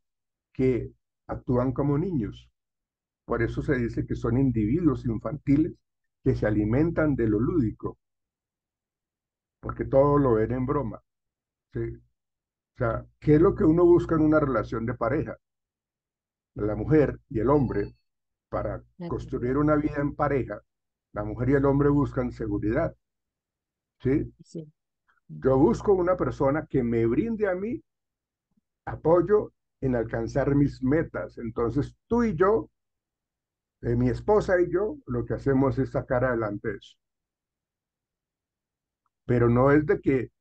que actúan como niños. Por eso se dice que son individuos infantiles que se alimentan de lo lúdico, porque todo lo ven en broma, ¿sí? O sea, ¿qué es lo que uno busca en una relación de pareja? La mujer y el hombre, para construir una vida en pareja, la mujer y el hombre buscan seguridad, ¿sí? Sí. Yo busco una persona que me brinde a mí apoyo en alcanzar mis metas. Entonces, tú y yo, mi esposa y yo, lo que hacemos es sacar adelante eso. Pero no es de que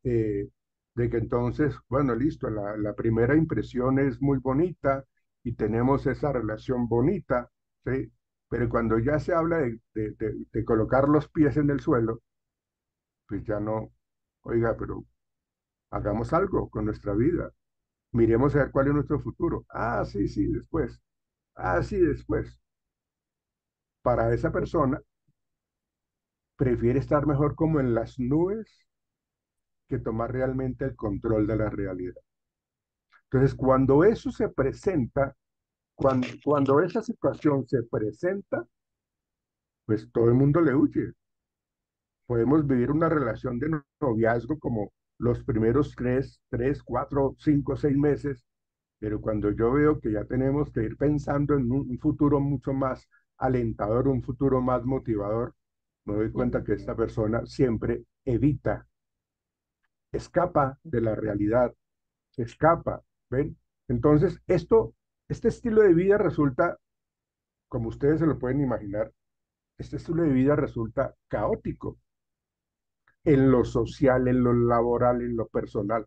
entonces, bueno, listo, la primera impresión es muy bonita y tenemos esa relación bonita, ¿sí? Pero cuando ya se habla de colocar los pies en el suelo, pues ya no, oiga, pero hagamos algo con nuestra vida. Miremos a ver cuál es nuestro futuro. Ah, sí, sí, después. Ah, sí, después. Para esa persona, prefiere estar mejor como en las nubes que tomar realmente el control de la realidad. Entonces, cuando eso se presenta, cuando esa situación se presenta, pues todo el mundo le huye. Podemos vivir una relación de noviazgo como los primeros 3, 4, 5, 6 meses, pero cuando yo veo que ya tenemos que ir pensando en un futuro mucho más alentador, un futuro más motivador, me doy cuenta que esta persona siempre evita, escapa de la realidad, escapa, ¿ven? Entonces, este estilo de vida resulta, como ustedes se lo pueden imaginar, este estilo de vida resulta caótico en lo social, en lo laboral, en lo personal,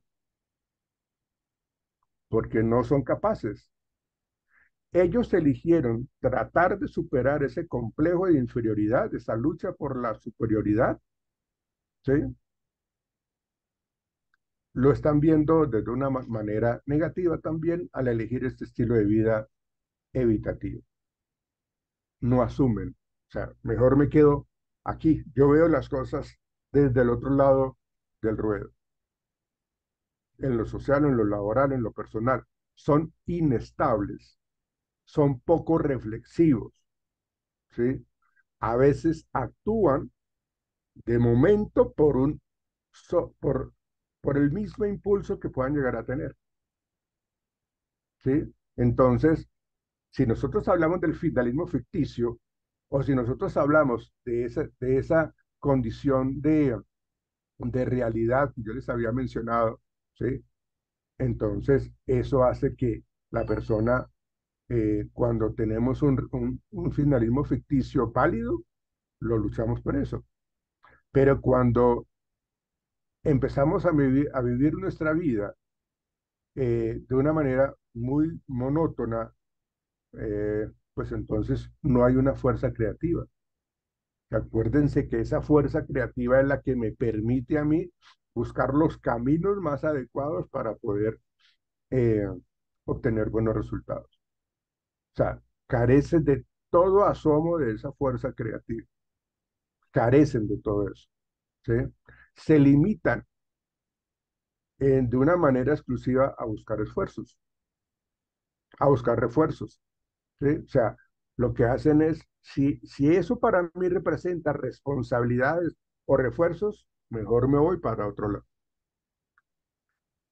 porque no son capaces. Ellos eligieron tratar de superar ese complejo de inferioridad, esa lucha por la superioridad, ¿sí? Lo están viendo desde una manera negativa también al elegir este estilo de vida evitativo. No asumen, o sea, mejor me quedo aquí. Yo veo las cosas desde el otro lado del ruedo, en lo social, en lo laboral, en lo personal. Son inestables, son poco reflexivos, ¿sí? A veces actúan de momento por el mismo impulso que puedan llegar a tener, ¿sí? Entonces, si nosotros hablamos del finalismo ficticio, o si nosotros hablamos de esa condición de realidad que yo les había mencionado, ¿sí? Entonces, eso hace que la persona, cuando tenemos un finalismo ficticio válido, lo luchamos por eso. Pero cuando empezamos a vivir nuestra vida de una manera muy monótona, pues entonces no hay una fuerza creativa. Acuérdense que esa fuerza creativa es la que me permite a mí buscar los caminos más adecuados para poder eh, obtener buenos resultados. O sea, carecen de todo asomo de esa fuerza creativa. Carecen de todo eso, ¿sí? Se limitan de una manera exclusiva a buscar esfuerzos, a buscar refuerzos, ¿sí? O sea, lo que hacen es, si eso para mí representa responsabilidades o refuerzos, mejor me voy para otro lado.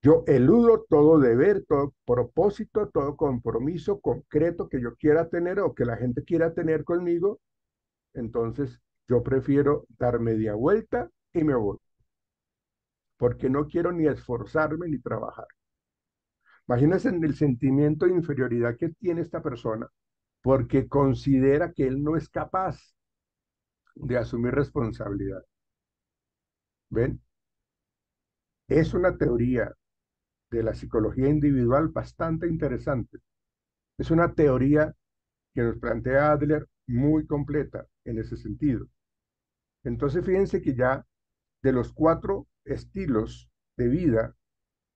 Yo eludo todo deber, todo propósito, todo compromiso concreto que yo quiera tener o que la gente quiera tener conmigo. Entonces, yo prefiero dar media vuelta y me voy, porque no quiero ni esforzarme ni trabajar. Imagínense en el sentimiento de inferioridad que tiene esta persona, porque considera que él no es capaz de asumir responsabilidad. ¿Ven? Es una teoría de la psicología individual bastante interesante. Es una teoría que nos plantea Adler muy completa en ese sentido. Entonces, fíjense que ya de los 4 estilos de vida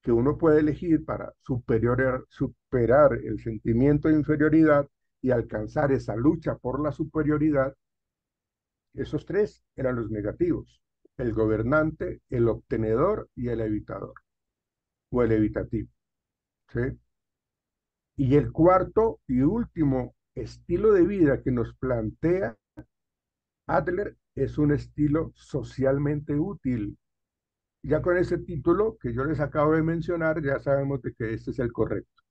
que uno puede elegir para superar el sentimiento de inferioridad y alcanzar esa lucha por la superioridad, esos 3 eran los negativos: el gobernante, el obtenedor y el evitador, o el evitativo, ¿sí? Y el cuarto y último estilo de vida que nos plantea Adler es un estilo socialmente útil. Ya con ese título que yo les acabo de mencionar, ya sabemos de que este es el correcto.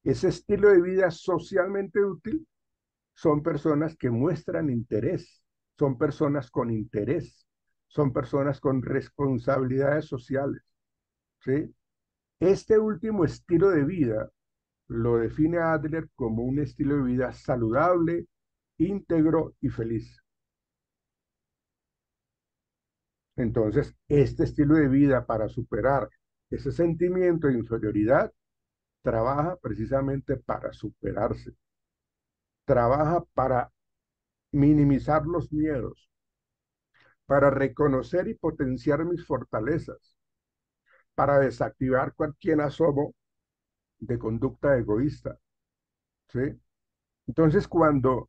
Ese estilo de vida socialmente útil son personas que muestran interés, son personas con interés, son personas con responsabilidades sociales, ¿sí? Este último estilo de vida lo define Adler como un estilo de vida saludable, íntegro y feliz. Entonces, este estilo de vida, para superar ese sentimiento de inferioridad, trabaja precisamente para superarse, trabaja para minimizar los miedos, para reconocer y potenciar mis fortalezas, para desactivar cualquier asomo de conducta egoísta, ¿sí? Entonces, cuando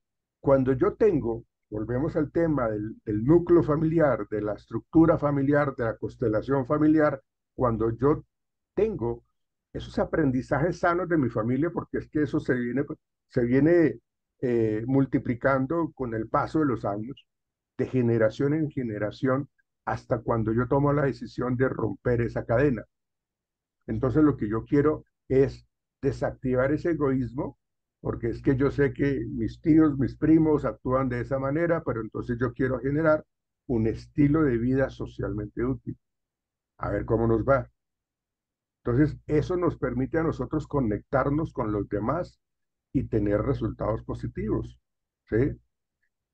yo tengo, volvemos al tema del núcleo familiar, de la estructura familiar, de la constelación familiar, cuando yo tengo esos aprendizajes sanos de mi familia, porque es que eso se viene multiplicando con el paso de los años, de generación en generación, hasta cuando yo tomo la decisión de romper esa cadena. Entonces lo que yo quiero es desactivar ese egoísmo, porque es que yo sé que mis tíos, mis primos actúan de esa manera, pero entonces yo quiero generar un estilo de vida socialmente útil. A ver cómo nos va. Entonces, eso nos permite a nosotros conectarnos con los demás y tener resultados positivos, ¿sí?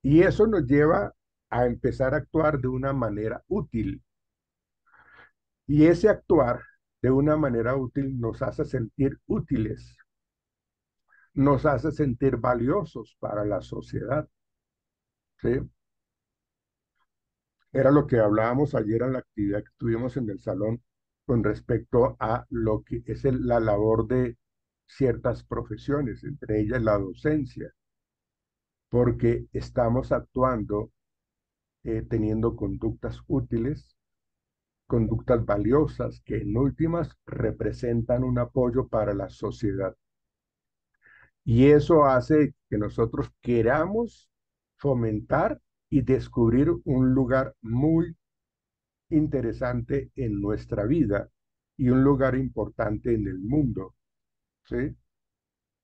Y eso nos lleva a empezar a actuar de una manera útil. Y ese actuar de una manera útil nos hace sentir útiles, nos hace sentir valiosos para la sociedad, ¿sí? Era lo que hablábamos ayer en la actividad que tuvimos en el salón con respecto a lo que es la labor de ciertas profesiones, entre ellas la docencia, porque estamos actuando teniendo conductas útiles, conductas valiosas que en últimas representan un apoyo para la sociedad. Y eso hace que nosotros queramos fomentar y descubrir un lugar muy interesante en nuestra vida y un lugar importante en el mundo, ¿sí?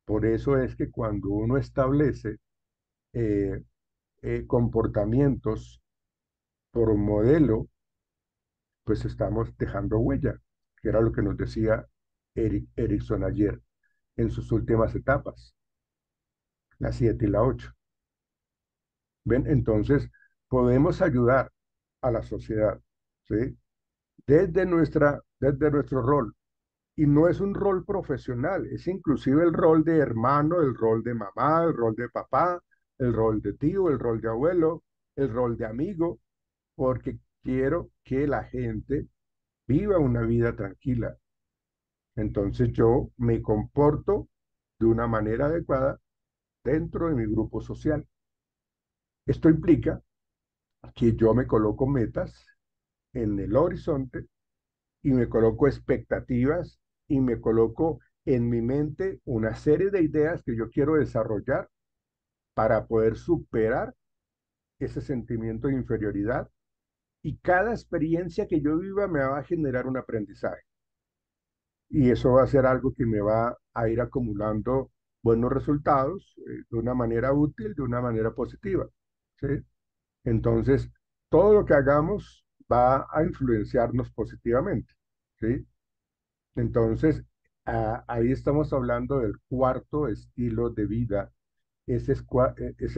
Por eso es que cuando uno establece eh, comportamientos por modelo, pues estamos dejando huella, que era lo que nos decía Erickson ayer en sus últimas etapas, la 7 y la 8. ¿Ven? Entonces, podemos ayudar a la sociedad, ¿sí? Desde nuestro rol. Y no es un rol profesional, es inclusive el rol de hermano, el rol de mamá, el rol de papá, el rol de tío, el rol de abuelo, el rol de amigo, porque quiero que la gente viva una vida tranquila. Entonces yo me comporto de una manera adecuada dentro de mi grupo social. Esto implica que yo me coloco metas en el horizonte y me coloco expectativas y me coloco en mi mente una serie de ideas que yo quiero desarrollar para poder superar ese sentimiento de inferioridad, y cada experiencia que yo viva me va a generar un aprendizaje y eso va a ser algo que me va a ir acumulando buenos resultados de una manera útil, de una manera positiva, ¿sí? Entonces, todo lo que hagamos va a influenciarnos positivamente, ¿sí? Entonces, ahí estamos hablando del cuarto estilo de vida. Ese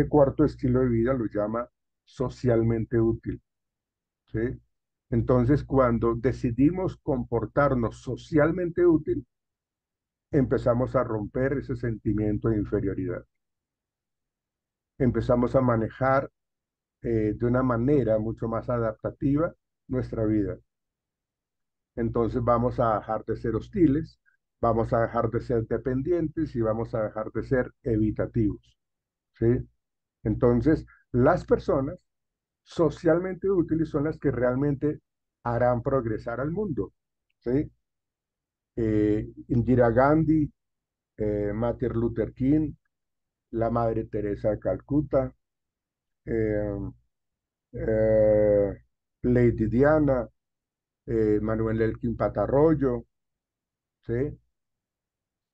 cuarto estilo de vida lo llama socialmente útil, ¿sí? Entonces, cuando decidimos comportarnos socialmente útil, empezamos a romper ese sentimiento de inferioridad. Empezamos a manejar de una manera mucho más adaptativa nuestra vida. Entonces vamos a dejar de ser hostiles, vamos a dejar de ser dependientes y vamos a dejar de ser evitativos, ¿sí? Entonces, las personas socialmente útiles son las que realmente harán progresar al mundo, ¿sí? Indira Gandhi, Martin Luther King, la Madre Teresa de Calcuta, eh, eh, Lady Diana, Manuel Elkin Patarroyo, ¿sí?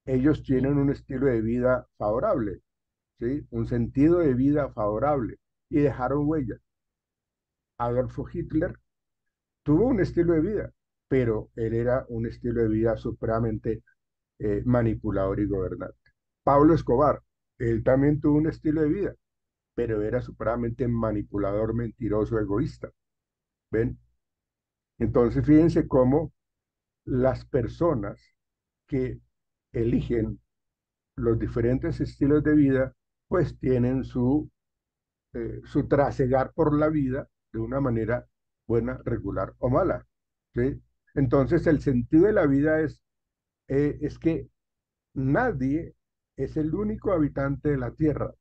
Ellos tienen un estilo de vida favorable, ¿sí? Un sentido de vida favorable y dejaron huella. Adolfo Hitler tuvo un estilo de vida, pero él era un estilo de vida supremamente manipulador y gobernante. Pablo Escobar, él también tuvo un estilo de vida, pero era supremamente manipulador, mentiroso, egoísta. ¿Ven? Entonces, fíjense cómo las personas que eligen los diferentes estilos de vida, pues tienen su trasegar por la vida de una manera buena, regular o mala, ¿sí? Entonces, el sentido de la vida es que nadie es el único habitante de la Tierra.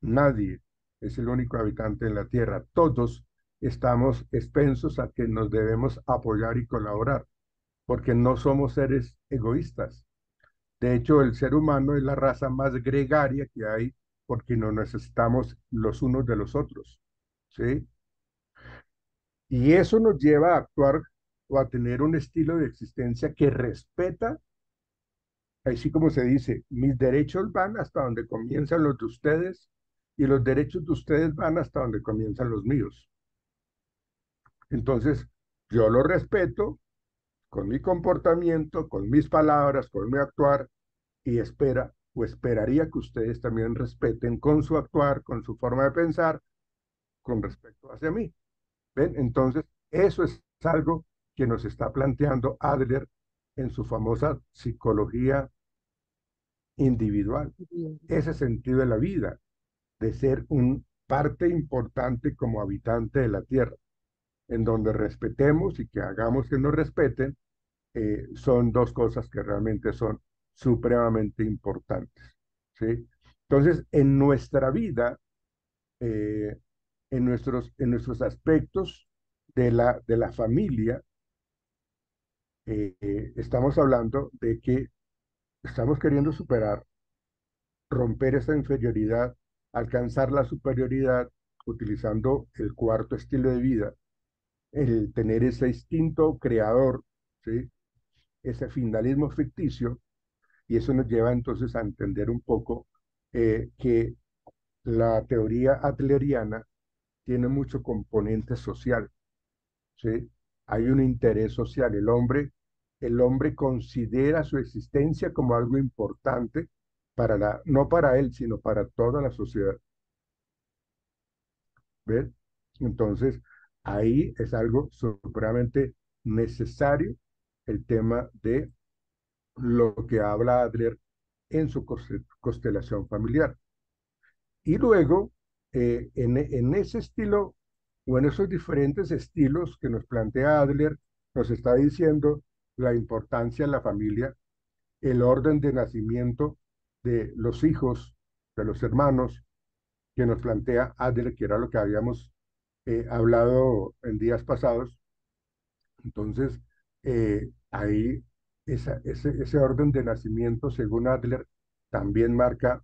Nadie es el único habitante de la Tierra. Todos estamos expensos a que nos debemos apoyar y colaborar, porque no somos seres egoístas. De hecho, el ser humano es la raza más gregaria que hay porque nos necesitamos los unos de los otros, ¿sí? Y eso nos lleva a actuar o a tener un estilo de existencia que respeta, así como se dice, mis derechos van hasta donde comienzan los de ustedes y los derechos de ustedes van hasta donde comienzan los míos. Entonces, yo lo respeto con mi comportamiento, con mis palabras, con mi actuar, y espera o esperaría que ustedes también respeten con su actuar, con su forma de pensar, con respecto hacia mí. ¿Ven? Entonces, eso es algo que nos está planteando Adler en su famosa psicología individual. Ese sentido de la vida, de ser un parte importante como habitante de la Tierra, en donde respetemos y que hagamos que nos respeten, son dos cosas que realmente son supremamente importantes, ¿sí? Entonces, en nuestra vida, eh, en nuestros aspectos de la familia, estamos hablando de que estamos queriendo superar, romper esa inferioridad, alcanzar la superioridad utilizando el cuarto estilo de vida, el tener ese instinto creador, ¿sí? Ese finalismo ficticio, y eso nos lleva entonces a entender un poco que la teoría adleriana tiene mucho componente social, ¿sí? Hay un interés social. El hombre considera su existencia como algo importante no para él, sino para toda la sociedad. ¿Ves? Entonces, ahí es algo supremamente necesario el tema de lo que habla Adler en su constelación familiar. Y luego, en ese estilo o en esos diferentes estilos que nos plantea Adler, nos está diciendo la importancia de la familia, el orden de nacimiento de los hijos, de los hermanos, que nos plantea Adler, que era lo que habíamos hablado en días pasados. Entonces, ahí ese orden de nacimiento, según Adler, también marca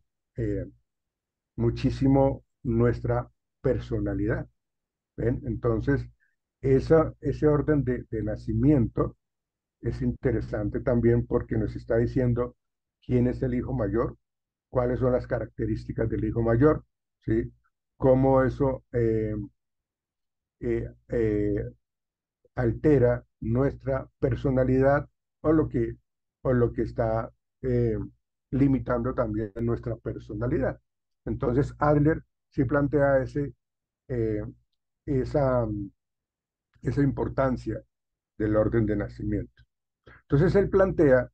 muchísimo nuestra personalidad. ¿Ven? Entonces, ese orden de nacimiento es interesante también porque nos está diciendo quién es el hijo mayor, cuáles son las características del hijo mayor, ¿sí? Cómo eso eh, eh, altera nuestra personalidad o lo que, o lo que está eh, limitando también nuestra personalidad. Entonces, Adler sí plantea eh, esa, esa importancia del orden de nacimiento. Entonces, él plantea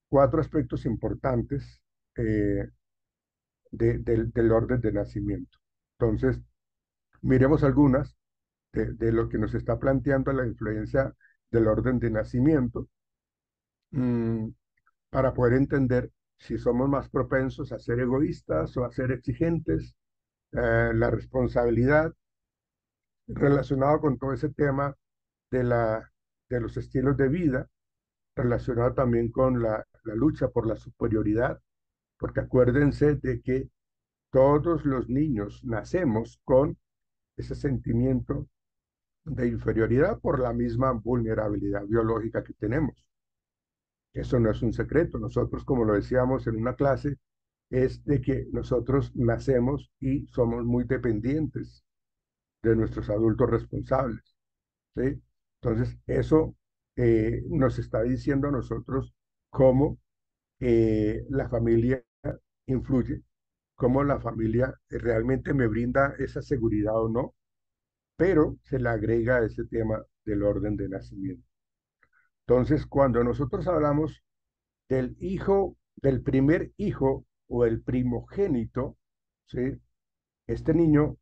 cuatro aspectos importantes del orden de nacimiento. Entonces, miremos algunas de lo que nos está planteando la influencia del orden de nacimiento, mm, para poder entender si somos más propensos a ser egoístas o a ser exigentes, la responsabilidad relacionado con todo ese tema de, de los estilos de vida, relacionado también con la lucha por la superioridad, porque acuérdense de que todos los niños nacemos con ese sentimiento de inferioridad por la misma vulnerabilidad biológica que tenemos. Eso no es un secreto. Nosotros, como lo decíamos en una clase, es de que nosotros nacemos y somos muy dependientes de nuestros adultos responsables, ¿sí? Entonces, eso nos está diciendo a nosotros cómo la familia influye, cómo la familia realmente me brinda esa seguridad o no, pero se le agrega ese tema del orden de nacimiento. Entonces, cuando nosotros hablamos del hijo, del primer hijo o el primogénito, ¿sí? Este niño,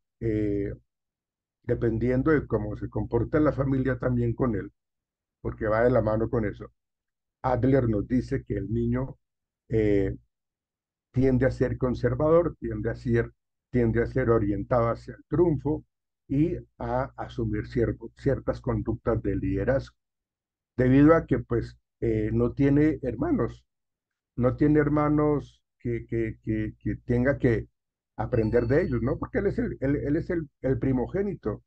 dependiendo de cómo se comporta la familia también con él, porque va de la mano con eso, Adler nos dice que el niño eh, tiende a ser conservador, tiende a ser orientado hacia el triunfo y a asumir ciertas conductas de liderazgo, debido a que pues no tiene hermanos que tenga que aprender de ellos, ¿no? Porque él es el primogénito.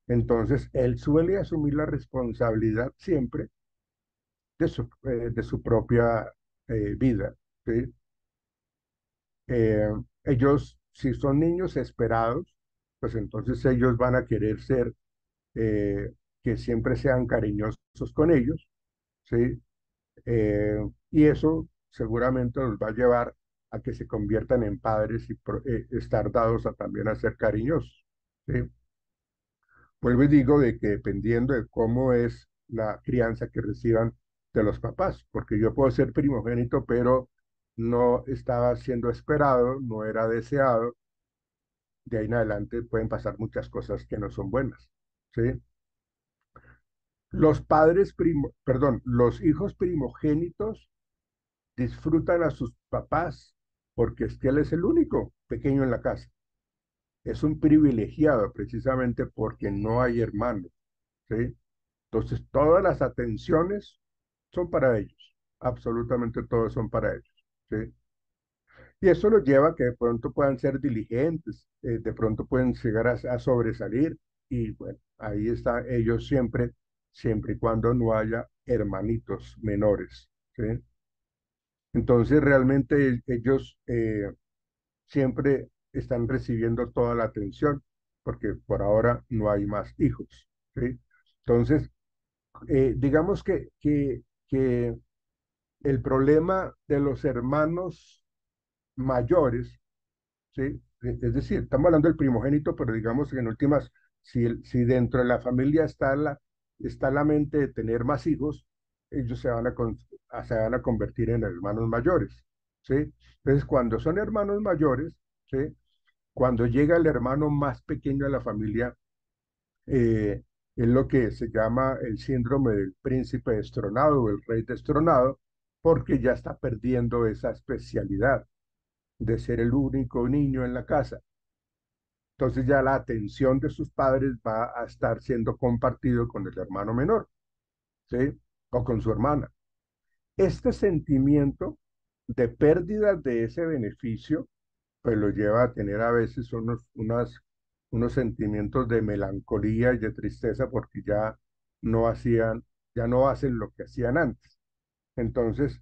Entonces, él suele asumir la responsabilidad siempre de su propia vida, ¿sí? Ellos, si son niños esperados, pues entonces ellos van a querer ser, eh, que siempre sean cariñosos con ellos, ¿sí? Y eso seguramente los va a llevar a que se conviertan en padres y estar dados a también a ser cariñosos, ¿sí? Vuelvo y digo de que dependiendo de cómo es la crianza que reciban de los papás, porque yo puedo ser primogénito, pero no estaba siendo esperado, no era deseado, de ahí en adelante pueden pasar muchas cosas que no son buenas, ¿sí? Los hijos primogénitos disfrutan a sus papás porque es que él es el único pequeño en la casa. es un privilegiado precisamente porque no hay hermanos, ¿sí? Entonces, todas las atenciones son para ellos, absolutamente todas son para ellos, ¿sí? Y eso los lleva a que de pronto puedan ser diligentes, de pronto pueden llegar a sobresalir y bueno, ahí está ellos siempre, siempre y cuando no haya hermanitos menores, ¿sí? Entonces realmente ellos siempre están recibiendo toda la atención porque por ahora no hay más hijos, ¿sí? Entonces, digamos que el problema de los hermanos mayores, ¿sí? Es decir, estamos hablando del primogénito, pero digamos que en últimas, si dentro de la familia está la mente de tener más hijos, ellos se van a convertir en hermanos mayores, ¿sí? Entonces, cuando son hermanos mayores, ¿sí? Cuando llega el hermano más pequeño de la familia, eh, es lo que se llama el síndrome del príncipe destronado o el rey destronado, porque ya está perdiendo esa especialidad de ser el único niño en la casa. Entonces ya la atención de sus padres va a estar siendo compartido con el hermano menor, ¿sí? O con su hermana. Este sentimiento de pérdida de ese beneficio, pues lo lleva a tener a veces unos sentimientos de melancolía y de tristeza porque ya no hacen lo que hacían antes. Entonces,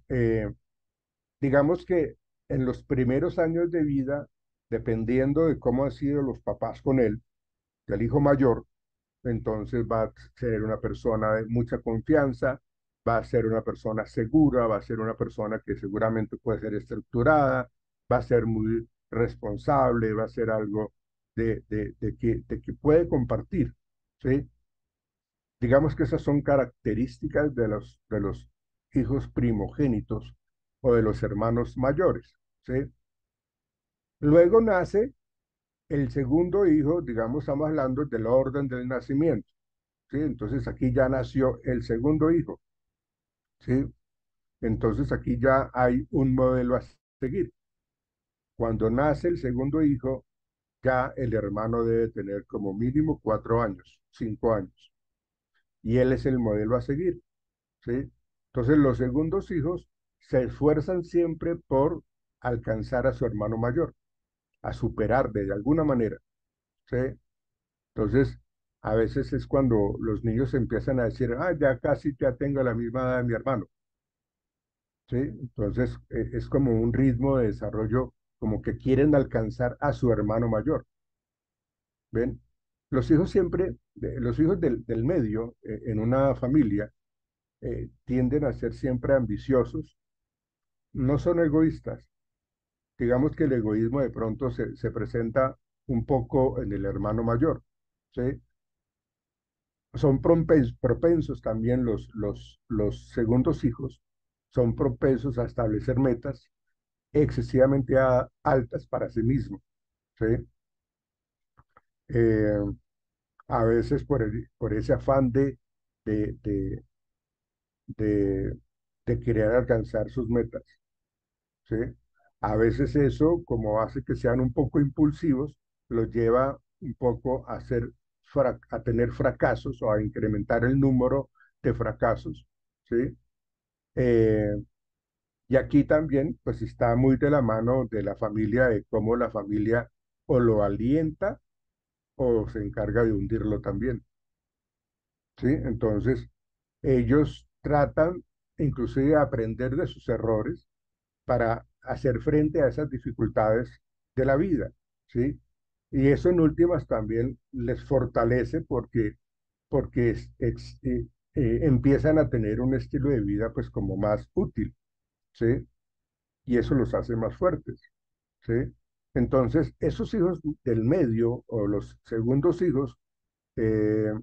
digamos que en los primeros años de vida, dependiendo de cómo han sido los papás con él, del hijo mayor, entonces va a ser una persona de mucha confianza, va a ser una persona segura, va a ser una persona que seguramente puede ser estructurada, va a ser muy responsable, va a ser algo de que puede compartir, ¿sí? Digamos que esas son características de los hijos primogénitos o de los hermanos mayores, ¿sí? Luego nace el segundo hijo, digamos, estamos hablando del orden del nacimiento, ¿sí? Entonces aquí ya nació el segundo hijo, ¿sí? Entonces aquí ya hay un modelo a seguir. Cuando nace el segundo hijo, ya el hermano debe tener como mínimo 4 años, 5 años, y él es el modelo a seguir, ¿sí? Entonces los segundos hijos se esfuerzan siempre por alcanzar a su hermano mayor, a superar de alguna manera, ¿sí? Entonces, a veces es cuando los niños empiezan a decir, ah, ya casi ya tengo la misma edad de mi hermano, ¿sí? Entonces, es como un ritmo de desarrollo, como que quieren alcanzar a su hermano mayor, ¿ven? Los hijos siempre, los hijos del medio en una familia tienden a ser siempre ambiciosos, no son egoístas. Digamos que el egoísmo de pronto se presenta un poco en el hermano mayor, ¿sí? Son propensos también los segundos hijos, son propensos a establecer metas excesivamente altas para sí mismos, ¿sí? Eh, a veces por ese afán de, de, de, de querer alcanzar sus metas, ¿sí? A veces eso, como hace que sean un poco impulsivos, los lleva un poco a tener fracasos o a incrementar el número de fracasos, ¿sí? Eh, y aquí también, pues está muy de la mano de la familia, de cómo la familia o lo alienta o se encarga de hundirlo también, ¿sí? Entonces, ellos tratan inclusive de aprender de sus errores para hacer frente a esas dificultades de la vida, ¿sí? Y eso en últimas también les fortalece porque empiezan a tener un estilo de vida pues como más útil, ¿sí? Y eso los hace más fuertes, ¿sí? Entonces, esos hijos del medio o los segundos hijos eh,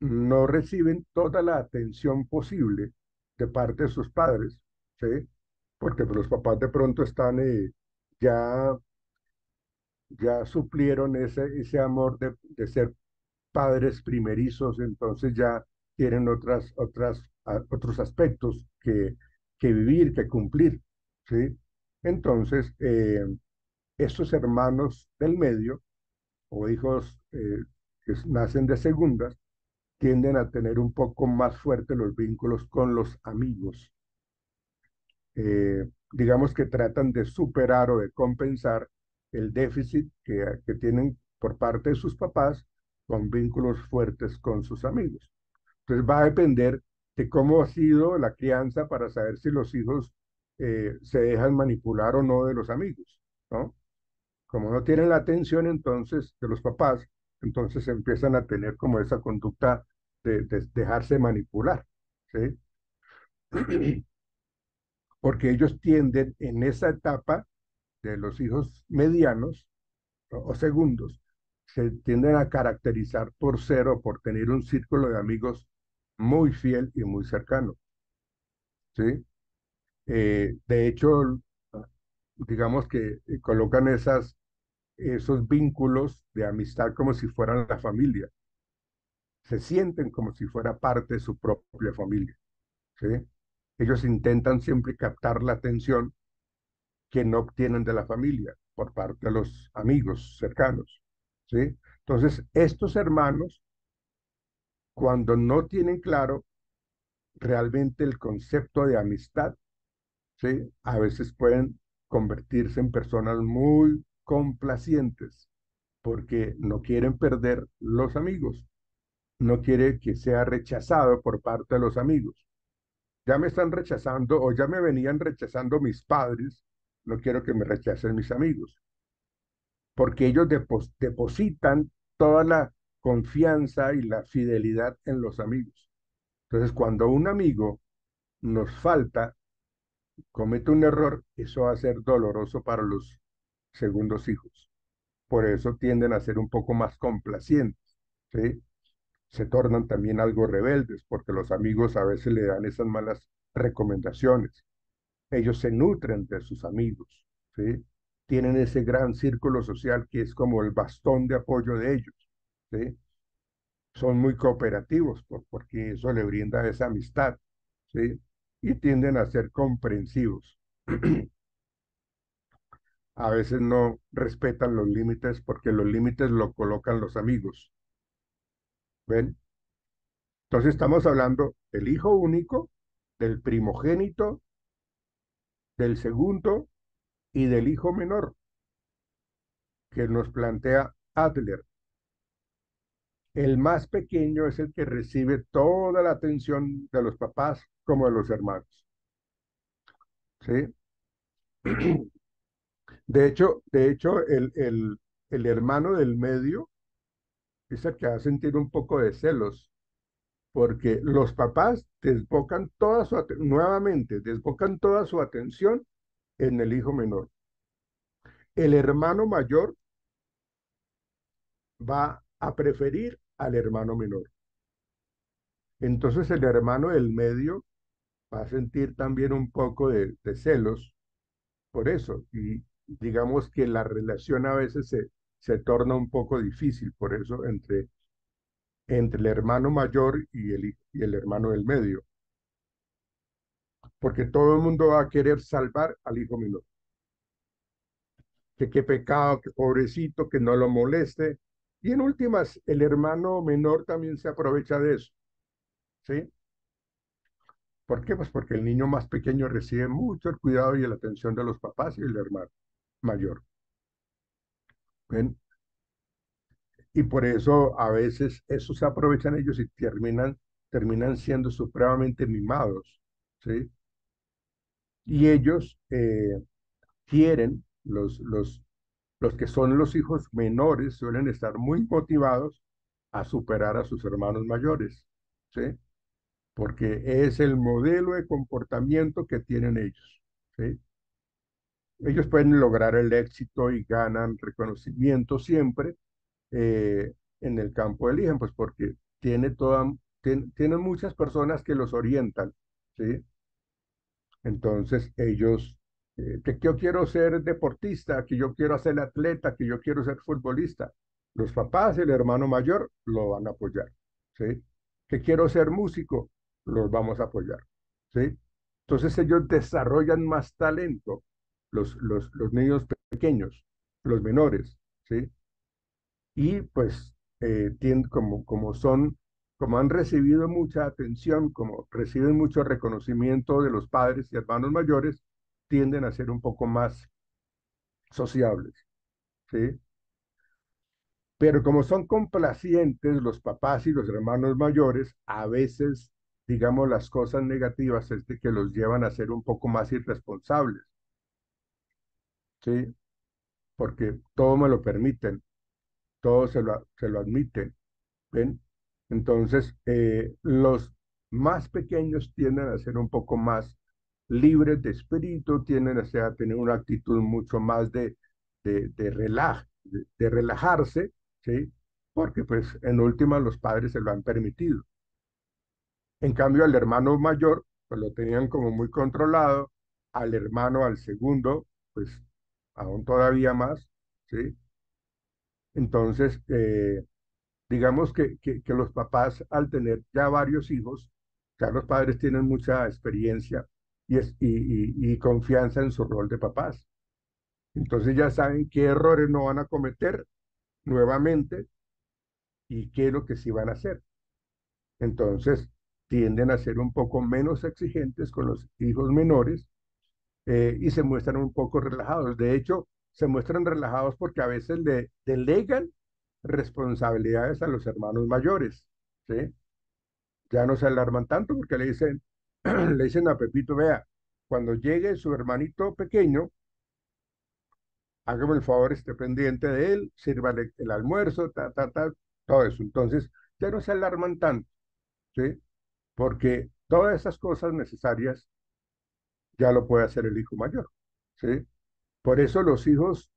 no reciben toda la atención posible de parte de sus padres, ¿sí? Porque pues, los papás de pronto están, ya, ya suplieron ese amor de ser padres primerizos, entonces ya tienen otros aspectos que vivir, que cumplir, ¿sí? Entonces, estos hermanos del medio o hijos que nacen de segundas, tienden a tener un poco más fuertes los vínculos con los amigos. Digamos que tratan de superar o de compensar el déficit que tienen por parte de sus papás con vínculos fuertes con sus amigos. Entonces va a depender de cómo ha sido la crianza para saber si los hijos se dejan manipular o no de los amigos, ¿no? Como no tienen la atención entonces de los papás, entonces empiezan a tener como esa conducta de dejarse manipular, ¿sí? Porque ellos tienden en esa etapa de los hijos medianos o segundos, se tienden a caracterizar por ser o por tener un círculo de amigos muy fiel y muy cercano, ¿sí? De hecho, digamos que colocan esos vínculos de amistad como si fueran la familia, se sienten como si fuera parte de su propia familia, ¿sí? Ellos intentan siempre captar la atención que no obtienen de la familia por parte de los amigos cercanos, ¿sí? Entonces, estos hermanos, cuando no tienen claro realmente el concepto de amistad, ¿sí? A veces pueden convertirse en personas muy complacientes porque no quieren perder los amigos, no quiere que sea rechazado por parte de los amigos. Ya me están rechazando o ya me venían rechazando mis padres, no quiero que me rechacen mis amigos, porque ellos depositan toda la confianza y la fidelidad en los amigos. Entonces, cuando un amigo nos falta, comete un error, eso va a ser doloroso para los segundos hijos. Por eso tienden a ser un poco más complacientes, ¿sí? Se tornan también algo rebeldes, porque los amigos a veces le dan esas malas recomendaciones. Ellos se nutren de sus amigos, ¿sí? Tienen ese gran círculo social que es como el bastón de apoyo de ellos, ¿sí? Son muy cooperativos porque eso le brinda esa amistad, ¿sí? Y tienden a ser comprensivos. A veces no respetan los límites porque los límites lo colocan los amigos, ¿ven? Entonces estamos hablando del hijo único, del primogénito, del segundo y del hijo menor que nos plantea Adler. El más pequeño es el que recibe toda la atención de los papás como de los hermanos, ¿sí? De hecho, el hermano del medio es el que va a sentir un poco de celos, porque los papás desbocan nuevamente, desbocan toda su atención en el hijo menor. El hermano mayor va a preferir al hermano menor. Entonces el hermano del medio va a sentir también un poco de celos por eso. Y digamos que la relación a veces se torna un poco difícil por eso entre el hermano mayor y el hermano del medio. Porque todo el mundo va a querer salvar al hijo menor. Que qué pecado, que pobrecito, que no lo moleste. Y en últimas, el hermano menor también se aprovecha de eso, ¿sí? ¿Por qué? Pues porque el niño más pequeño recibe mucho el cuidado y la atención de los papás y el hermano mayor. ¿Ven? Y por eso a veces eso se aprovechan ellos y terminan siendo supremamente mimados, ¿sí? Y ellos quieren, los que son los hijos menores suelen estar muy motivados a superar a sus hermanos mayores, ¿sí? Porque es el modelo de comportamiento que tienen ellos, ¿sí? Ellos pueden lograr el éxito y ganan reconocimiento siempre en el campo eligen, pues porque tienen muchas personas que los orientan, ¿sí? Entonces ellos, que yo quiero ser deportista, que yo quiero ser atleta, que yo quiero ser futbolista. Los papás, el hermano mayor, lo van a apoyar, ¿sí? Que quiero ser músico, los vamos a apoyar, ¿sí? Entonces ellos desarrollan más talento, los niños pequeños, los menores, ¿sí? y pues como han recibido mucha atención, como reciben mucho reconocimiento de los padres y hermanos mayores, tienden a ser un poco más sociables, ¿sí? Pero como son complacientes los papás y los hermanos mayores, a veces, digamos, las cosas negativas es de que los llevan a ser un poco más irresponsables, ¿sí? Porque todo me lo permiten, todo se lo admiten, ¿ven? Entonces, los más pequeños tienden a ser un poco más libres de espíritu, tienden a tener una actitud mucho más de relajarse, ¿sí? Porque pues en última los padres se lo han permitido. En cambio, al hermano mayor, pues lo tenían como muy controlado, al hermano, al segundo, pues aún todavía más, ¿sí? Entonces, digamos que los papás al tener ya varios hijos, ya los padres tienen mucha experiencia y confianza en su rol de papás. Entonces ya saben qué errores no van a cometer nuevamente y qué es lo que sí van a hacer. Entonces tienden a ser un poco menos exigentes con los hijos menores, y se muestran un poco relajados. De hecho, se muestran relajados porque a veces le delegan responsabilidades a los hermanos mayores, ¿sí? Ya no se alarman tanto porque le dicen, le dicen a Pepito, vea, cuando llegue su hermanito pequeño, hágame el favor, esté pendiente de él, sírvale el almuerzo, todo eso. Entonces, ya no se alarman tanto, ¿sí? Porque todas esas cosas necesarias ya lo puede hacer el hijo mayor, ¿sí? Por eso los hijos,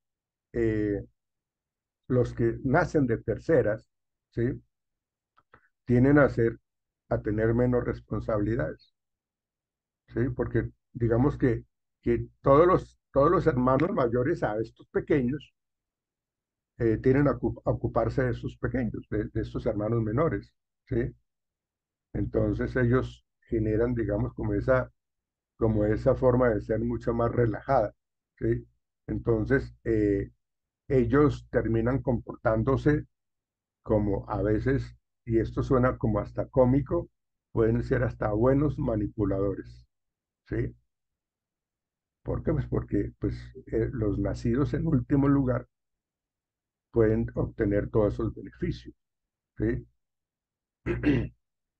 eh, los que nacen de terceras, ¿sí? Tienen a tener menos responsabilidades, ¿sí? Porque digamos que todos los hermanos mayores a estos pequeños tienen a ocuparse de sus pequeños, de estos hermanos menores, ¿sí? Entonces ellos generan, digamos, como esa forma de ser mucho más relajada, ¿sí? Entonces ellos terminan comportándose como a veces, y esto suena como hasta cómico, pueden ser hasta buenos manipuladores, ¿sí? ¿Por qué? Pues porque pues, los nacidos en último lugar pueden obtener todos esos beneficios, ¿sí?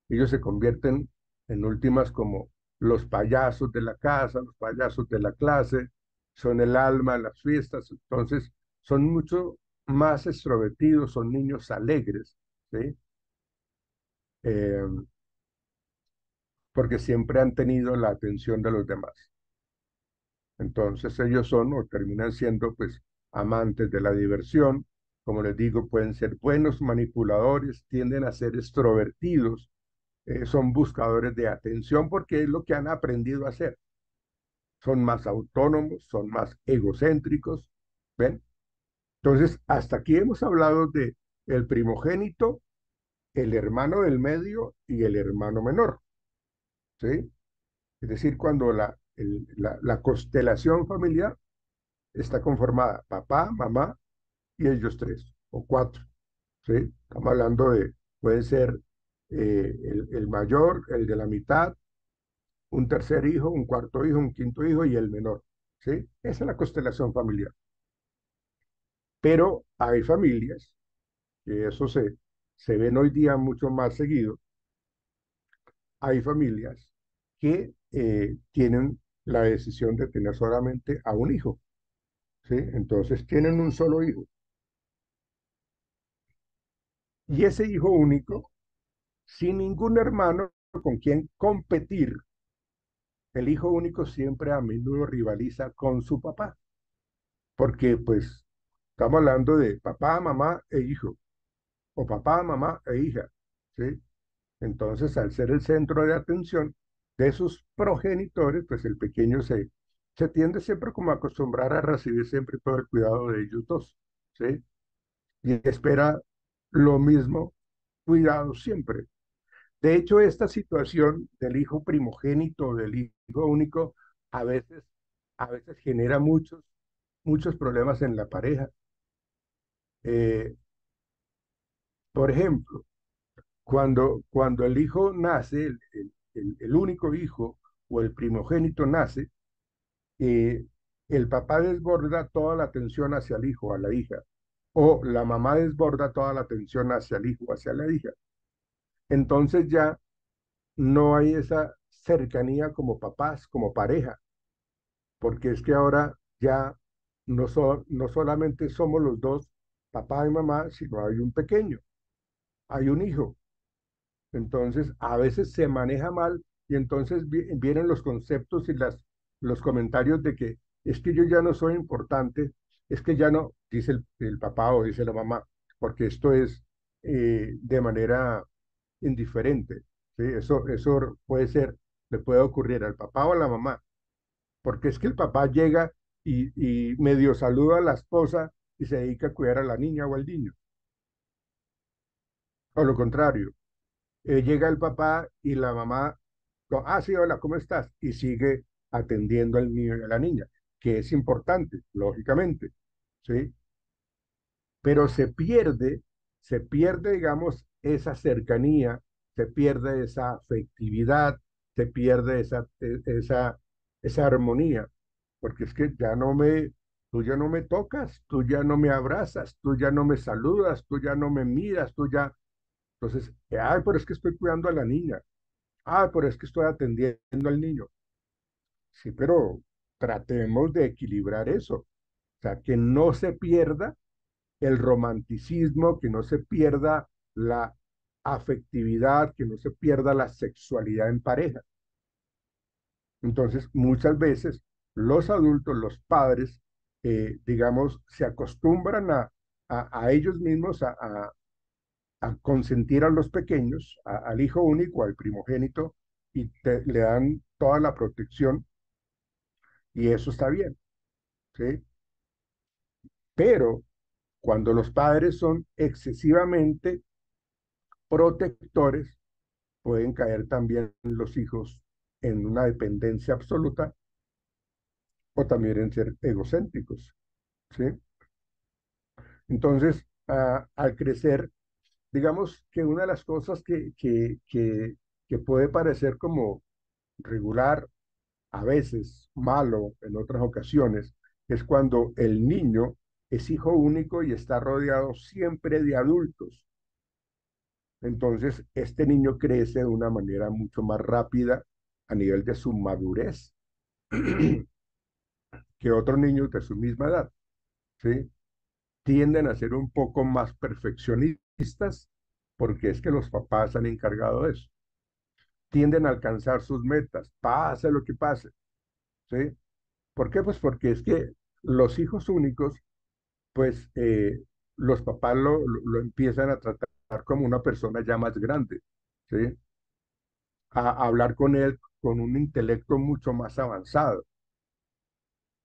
Ellos se convierten en últimas como los payasos de la casa, los payasos de la clase, son el alma de las fiestas, entonces son mucho más extrovertidos, son niños alegres, ¿sí? Eh, porque siempre han tenido la atención de los demás. Entonces ellos son o terminan siendo pues amantes de la diversión, como les digo, pueden ser buenos manipuladores, tienden a ser extrovertidos, son buscadores de atención porque es lo que han aprendido a hacer. Son más autónomos, son más egocéntricos, ¿ven? Entonces, hasta aquí hemos hablado de el primogénito, el hermano del medio y el hermano menor, ¿sí? Es decir, cuando la constelación familiar está conformada papá, mamá y ellos tres o cuatro, ¿sí? Estamos hablando puede ser el mayor, el de la mitad, un tercer hijo, un cuarto hijo, un quinto hijo y el menor, ¿sí? Esa es la constelación familiar. Pero hay familias, que eso se ven hoy día mucho más seguido, hay familias que tienen la decisión de tener solamente a un hijo, ¿sí? Entonces tienen un solo hijo. Y ese hijo único, sin ningún hermano con quien competir, el hijo único siempre a menudo rivaliza con su papá, porque pues estamos hablando de papá, mamá e hijo, o papá, mamá e hija, ¿sí? Entonces, al ser el centro de atención de sus progenitores, pues el pequeño se tiende siempre como a acostumbrar a recibir siempre todo el cuidado de ellos dos, ¿sí? Y espera lo mismo cuidado siempre. De hecho, esta situación del hijo primogénito, del hijo único, a veces, a veces genera muchos problemas en la pareja. Eh, Por ejemplo, cuando el hijo nace, el único hijo o el primogénito nace, eh, el papá desborda toda la atención hacia el hijo, a la hija, o la mamá desborda toda la atención hacia el hijo, hacia la hija. Entonces ya no hay esa cercanía como papás, como pareja, porque es que ahora ya no solamente somos los dos, papá y mamá, sino hay un pequeño, hay un hijo. Entonces, a veces se maneja mal y entonces vienen los conceptos y los comentarios de que es que yo ya no soy importante, es que ya no, dice el papá o dice la mamá, porque esto es de manera indiferente. ¿Sí? Eso puede ser, le puede ocurrir al papá o a la mamá, porque es que el papá llega y medio saluda a la esposa y se dedica a cuidar a la niña o al niño, o lo contrario llega el papá y la mamá, sí, hola, ¿cómo estás? Y sigue atendiendo al niño y a la niña, que es importante, lógicamente, ¿sí? Pero digamos, esa cercanía, se pierde esa afectividad, se pierde esa armonía, porque es que tú ya no me tocas, tú ya no me abrazas, tú ya no me saludas, tú ya no me miras, tú ya. Entonces, ay, pero es que estoy cuidando a la niña. Ah, pero es que estoy atendiendo al niño. Sí, pero tratemos de equilibrar eso. O sea, que no se pierda el romanticismo, que no se pierda la afectividad, que no se pierda la sexualidad en pareja. Entonces, muchas veces los adultos, los padres, digamos, se acostumbran a ellos mismos a consentir a los pequeños, al hijo único, al primogénito, y le dan toda la protección, y eso está bien, ¿sí? Pero cuando los padres son excesivamente protectores, pueden caer también los hijos en una dependencia absoluta o también en ser egocéntricos, ¿sí? Entonces, al crecer, digamos que una de las cosas que puede parecer como regular, a veces malo en otras ocasiones, es cuando el niño es hijo único y está rodeado siempre de adultos. Entonces, este niño crece de una manera mucho más rápida a nivel de su madurez que otros niños de su misma edad, ¿sí? Tienden a ser un poco más perfeccionistas porque es que los papás han encargado de eso. Tienden a alcanzar sus metas, pase lo que pase, ¿sí? ¿Por qué? Pues porque es que los hijos únicos, pues los papás lo empiezan a tratar como una persona ya más grande, ¿sí? A hablar con él con un intelecto mucho más avanzado.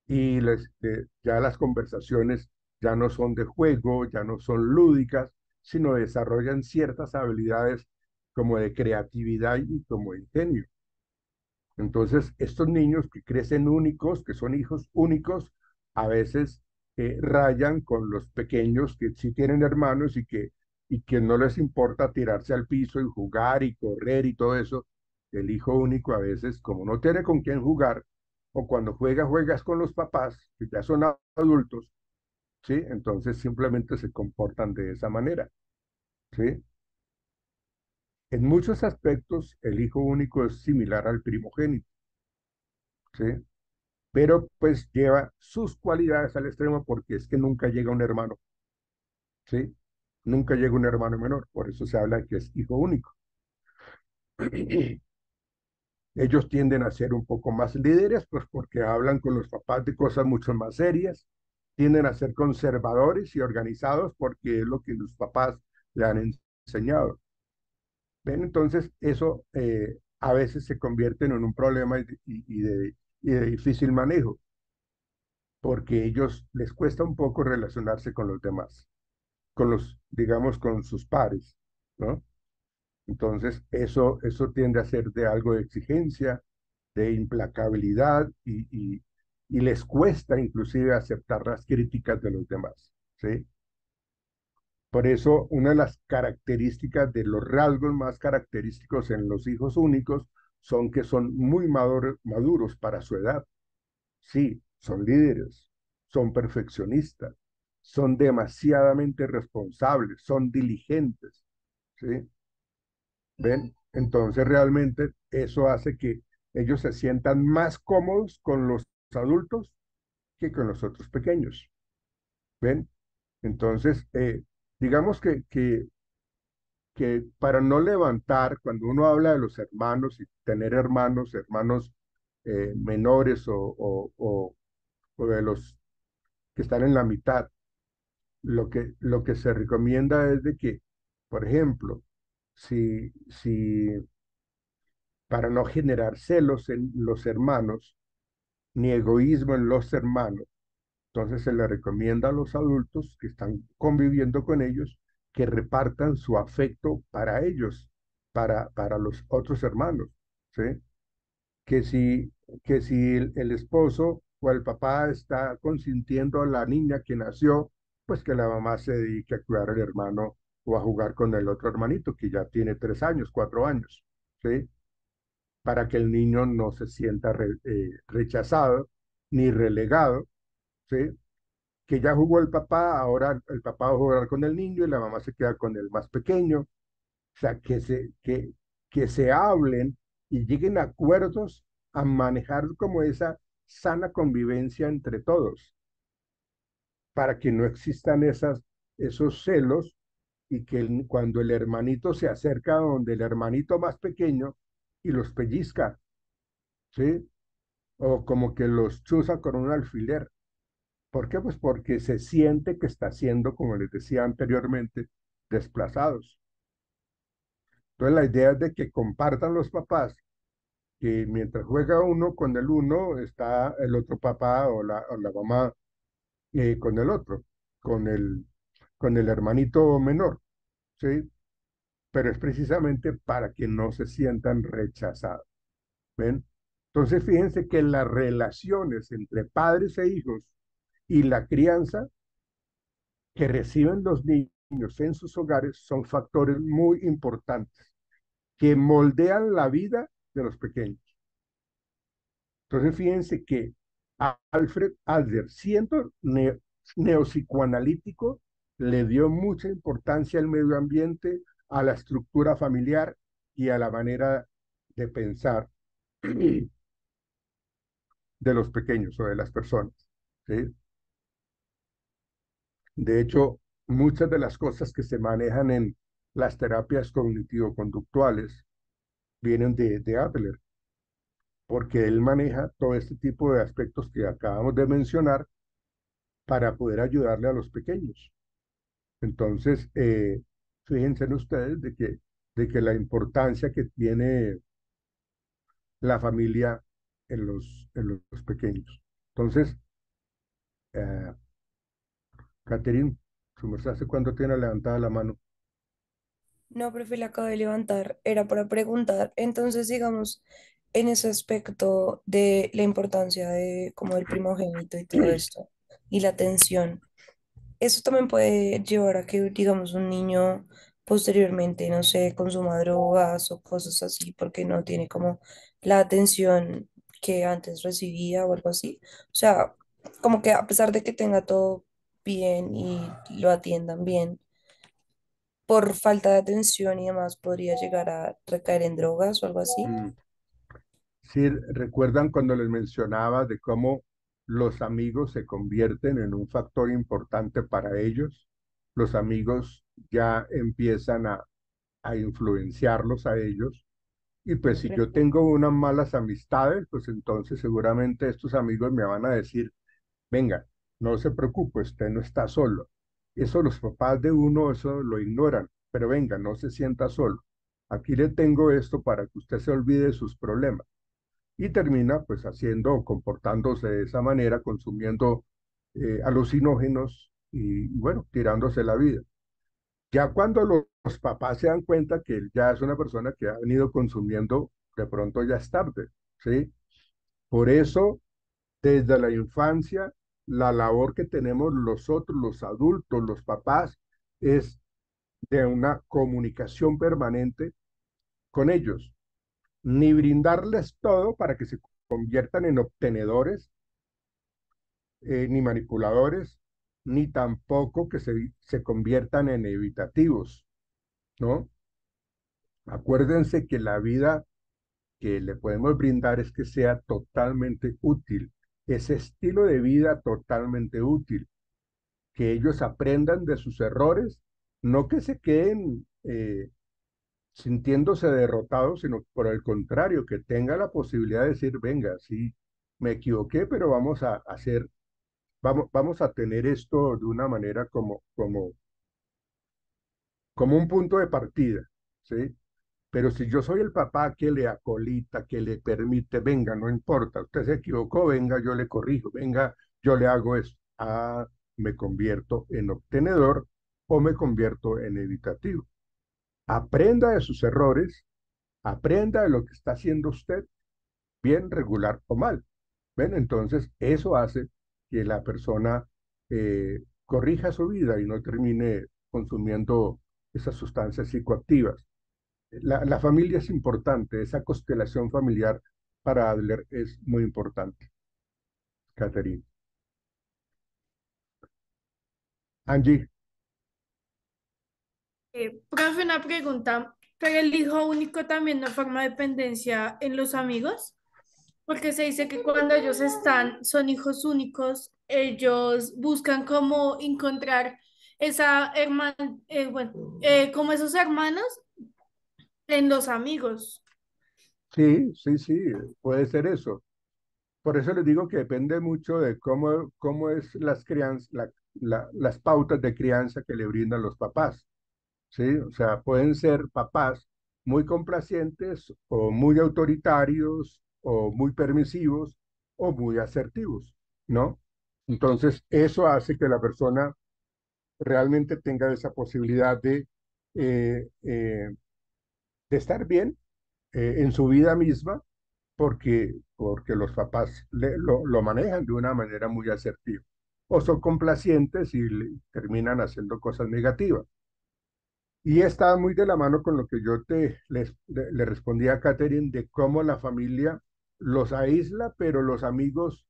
Y ya las conversaciones ya no son de juego, ya no son lúdicas, sino desarrollan ciertas habilidades como de creatividad y como de ingenio. Entonces, estos niños que crecen únicos, que son hijos únicos, a veces rayan con los pequeños que sí tienen hermanos y que no les importa tirarse al piso y jugar y correr y todo eso. El hijo único a veces, como no tiene con quién jugar, o cuando juegas con los papás, que ya son adultos, ¿sí? Entonces simplemente se comportan de esa manera, ¿sí? En muchos aspectos, el hijo único es similar al primogénito, ¿sí? Pero pues lleva sus cualidades al extremo porque es que nunca llega un hermano, ¿sí? Nunca llega un hermano menor, por eso se habla que es hijo único. Ellos tienden a ser un poco más líderes, pues porque hablan con los papás de cosas mucho más serias, tienden a ser conservadores y organizados porque es lo que los papás le han enseñado. ¿Ven? Entonces, eso a veces se convierte en un problema y de difícil manejo, porque ellos les cuesta un poco relacionarse con los demás, digamos, con sus pares, ¿no? Entonces, eso tiende a ser de algo de exigencia, de implacabilidad y les cuesta inclusive aceptar las críticas de los demás, ¿sí? Por eso, una de las características de los rasgos más característicos en los hijos únicos son que son muy maduros para su edad. Sí, son líderes, son perfeccionistas, son demasiadamente responsables, son diligentes, ¿sí? ¿Ven? Entonces realmente eso hace que ellos se sientan más cómodos con los adultos que con los otros pequeños. ¿Ven? Entonces, digamos que para no levantar, cuando uno habla de los hermanos y tener hermanos menores o de los que están en la mitad, lo que se recomienda es de que, por ejemplo, si para no generar celos en los hermanos, ni egoísmo en los hermanos, entonces se le recomienda a los adultos que están conviviendo con ellos que repartan su afecto para ellos, para los otros hermanos, ¿sí? Que si, que si el esposo o el papá está consintiendo a la niña que nació, pues que la mamá se dedique a cuidar al hermano o a jugar con el otro hermanito que ya tiene 3 años, 4 años, ¿sí? Para que el niño no se sienta rechazado ni relegado, ¿sí? Que ya jugó el papá, ahora el papá va a jugar con el niño y la mamá se queda con el más pequeño. O sea, que se hablen y lleguen a acuerdos a manejar como esa sana convivencia entre todos, para que no existan esos celos y que cuando el hermanito se acerca donde el hermanito más pequeño y los pellizca, ¿sí? O como que los chuza con un alfiler. ¿Por qué? Pues porque se siente que está siendo, como les decía anteriormente, desplazados. Entonces la idea es de que compartan los papás, que mientras juega uno con el uno, está el otro papá o la mamá con el otro, con el hermanito menor, ¿sí? Pero es precisamente para que no se sientan rechazados, ¿ven? Entonces fíjense que las relaciones entre padres e hijos y la crianza que reciben los niños en sus hogares son factores muy importantes que moldean la vida de los pequeños. Entonces, fíjense que Alfred Adler, siendo neopsicoanalítico, le dio mucha importancia al medio ambiente, a la estructura familiar y a la manera de pensar de los pequeños o de las personas, ¿sí? De hecho, muchas de las cosas que se manejan en las terapias cognitivo-conductuales vienen de Adler, porque él maneja todo este tipo de aspectos que acabamos de mencionar para poder ayudarle a los pequeños. Entonces, fíjense en ustedes de que la importancia que tiene la familia en los pequeños. Entonces, eh, Catherine, su merced, ¿hace cuánto tiene levantada la mano? No, profe, la acabo de levantar. Era para preguntar. Entonces, digamos, en ese aspecto de la importancia de como el primogénito y todo esto, y la atención, eso también puede llevar a que, digamos, un niño posteriormente, no sé, consuma drogas o cosas así, porque no tiene como la atención que antes recibía o algo así. O sea, como que a pesar de que tenga todo bien y lo atiendan bien, por falta de atención y demás podría llegar a recaer en drogas o algo así. Mm, Sí, recuerdan cuando les mencionaba de cómo los amigos se convierten en un factor importante para ellos. Los amigos ya empiezan a influenciarlos a ellos. Y pues si yo tengo unas malas amistades, pues entonces seguramente estos amigos me van a decir, venga, no se preocupe, usted no está solo. Eso los papás de uno, eso lo ignoran, pero venga, no se sienta solo. Aquí le tengo esto para que usted se olvide de sus problemas. Y termina pues haciendo o comportándose de esa manera, consumiendo alucinógenos y bueno, tirándose la vida. Ya cuando los papás se dan cuenta que él ya es una persona que ha venido consumiendo, de pronto ya es tarde, ¿sí? Por eso, desde la infancia, la labor que tenemos los otros, los adultos, los papás, es de una comunicación permanente con ellos, ni brindarles todo para que se conviertan en obtenedores, ni manipuladores, ni tampoco que se conviertan en evitativos, ¿no? Acuérdense que la vida que le podemos brindar es que sea totalmente útil, ese estilo de vida totalmente útil, que ellos aprendan de sus errores, no que se queden sintiéndose derrotados, sino por el contrario, que tenga la posibilidad de decir, venga, sí, me equivoqué, pero vamos a hacer, vamos a tener esto de una manera como un punto de partida, ¿sí? Pero si yo soy el papá que le acolita, que le permite, venga, no importa, usted se equivocó, venga, yo le corrijo, venga, yo le hago esto. Ah, me convierto en obtenedor o me convierto en evitativo. Aprenda de sus errores, aprenda de lo que está haciendo usted, bien, regular o mal. ¿Ven? Entonces, eso hace que la persona corrija su vida y no termine consumiendo esas sustancias psicoactivas. La familia es importante, esa constelación familiar para Adler es muy importante, Catherine. Angie, Profe, una pregunta. ¿Pero el hijo único también no forma dependencia en los amigos? Porque se dice que cuando ellos son hijos únicos, ellos buscan cómo encontrar esa hermana, como esos hermanos en los amigos. sí, sí, sí, puede ser eso. Por eso les digo que depende mucho de cómo es las crianzas, las pautas de crianza que le brindan los papás. ¿Sí? O sea, pueden ser papás muy complacientes o muy autoritarios o muy permisivos o muy asertivos, ¿no? Entonces, eso hace que la persona realmente tenga esa posibilidad eh, eh, de estar bien en su vida misma porque los papás lo manejan de una manera muy asertiva o son complacientes y terminan haciendo cosas negativas. Y está muy de la mano con lo que yo le respondí a Catherine de cómo la familia los aísla, pero los amigos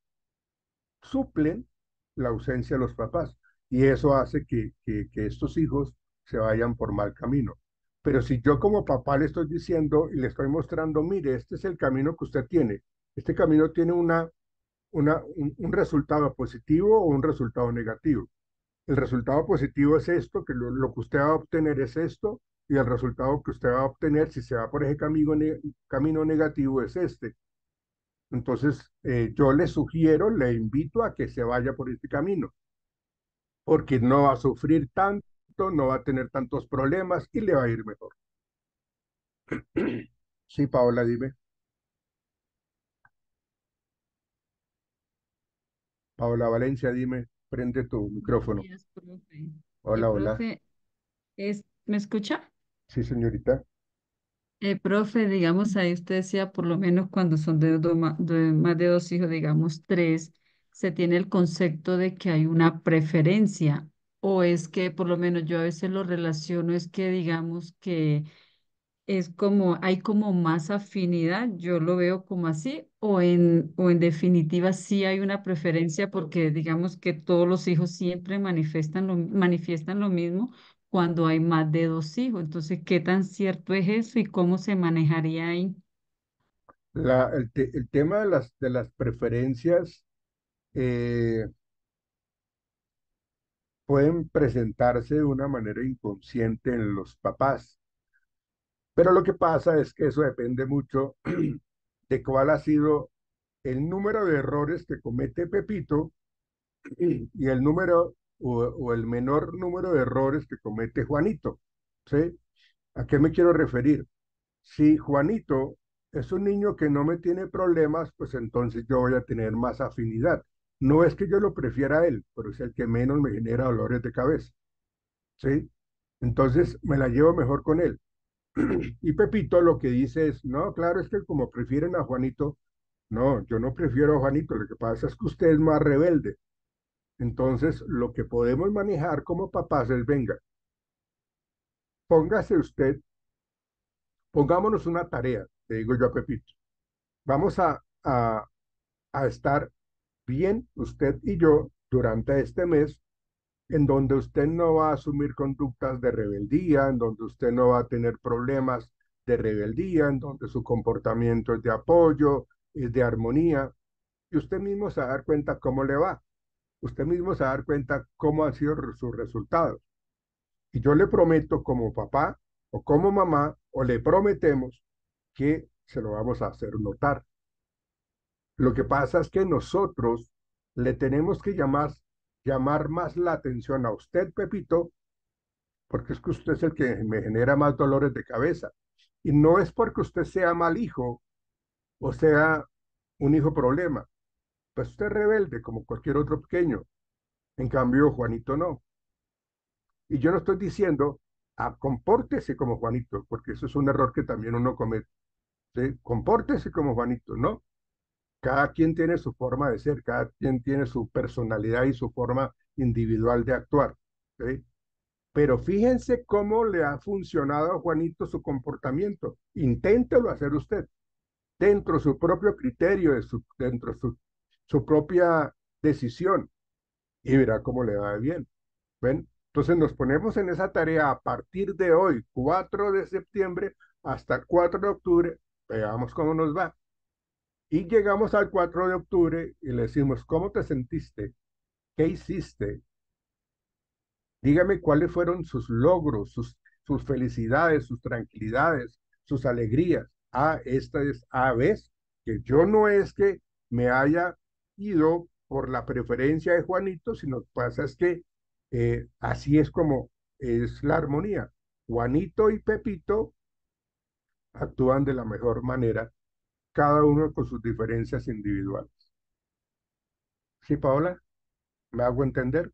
suplen la ausencia de los papás. Y eso hace que estos hijos se vayan por mal camino. Pero si yo como papá le estoy diciendo y le estoy mostrando, mire, este es el camino que usted tiene, este camino tiene un resultado positivo o un resultado negativo. El resultado positivo es esto, que lo que usted va a obtener es esto, y el resultado que usted va a obtener si se va por ese camino negativo es este. Entonces, yo le sugiero, le invito a que se vaya por este camino, porque no va a sufrir tanto, no va a tener tantos problemas y le va a ir mejor. Sí, Paola, dime. Paola Valencia, dime, prende tu Buenos micrófono. días, profe. Hola, hola. Profe, ¿me escucha? Sí, señorita. Profe, digamos, ahí usted decía, por lo menos cuando son de más de dos hijos, digamos tres, se tiene el concepto de que hay una preferencia, o es que, por lo menos yo a veces lo relaciono, es que digamos que es como, hay como más afinidad, yo lo veo como así, o en definitiva sí hay una preferencia porque digamos que todos los hijos siempre manifiestan lo mismo cuando hay más de dos hijos. Entonces, ¿qué tan cierto es eso y cómo se manejaría ahí? El tema de las preferencias eh, pueden presentarse de una manera inconsciente en los papás. Pero lo que pasa es que eso depende mucho de cuál ha sido el número de errores que comete Pepito y el número o el menor número de errores que comete Juanito. ¿Sí? ¿A qué me quiero referir? Si Juanito es un niño que no me tiene problemas, pues entonces yo voy a tener más afinidad. No es que yo lo prefiera a él, pero es el que menos me genera dolores de cabeza. ¿Sí? Entonces me la llevo mejor con él. Y Pepito lo que dice es, no, claro, es que como prefieren a Juanito, no, yo no prefiero a Juanito, lo que pasa es que usted es más rebelde. Entonces, lo que podemos manejar como papás es, venga, póngase usted, pongámonos una tarea, le digo yo a Pepito. Vamos a estar bien, usted y yo, durante este mes, en donde usted no va a asumir conductas de rebeldía, en donde usted no va a tener problemas de rebeldía, en donde su comportamiento es de apoyo, es de armonía, y usted mismo se va a dar cuenta cómo le va. Usted mismo se va a dar cuenta cómo han sido sus resultados. Y yo le prometo como papá o como mamá, o le prometemos que se lo vamos a hacer notar. Lo que pasa es que nosotros le tenemos que llamar más la atención a usted, Pepito, porque es que usted es el que me genera más dolores de cabeza. Y no es porque usted sea mal hijo o sea un hijo problema. Pues usted es rebelde como cualquier otro pequeño. En cambio, Juanito no. Y yo no estoy diciendo, compórtese como Juanito, porque eso es un error que también uno comete. ¿Sí? Compórtese como Juanito, ¿no? Cada quien tiene su forma de ser, cada quien tiene su personalidad y su forma individual de actuar. ¿Sí? Pero fíjense cómo le ha funcionado a Juanito su comportamiento. Inténtelo hacer usted, dentro de su propio criterio, dentro de su propia decisión, y verá cómo le va de bien. ¿Ven? Entonces nos ponemos en esa tarea a partir de hoy, 4 de septiembre, hasta el 4 de octubre, veamos cómo nos va. Y llegamos al 4 de octubre y le decimos, ¿cómo te sentiste? ¿Qué hiciste? Dígame cuáles fueron sus logros, sus felicidades, sus tranquilidades, sus alegrías. Esta es ves que yo no es que me haya ido por la preferencia de Juanito, sino que pasa es que así es como es la armonía. Juanito y Pepito actúan de la mejor manera, cada uno con sus diferencias individuales. ¿Sí, Paola? ¿Me hago entender?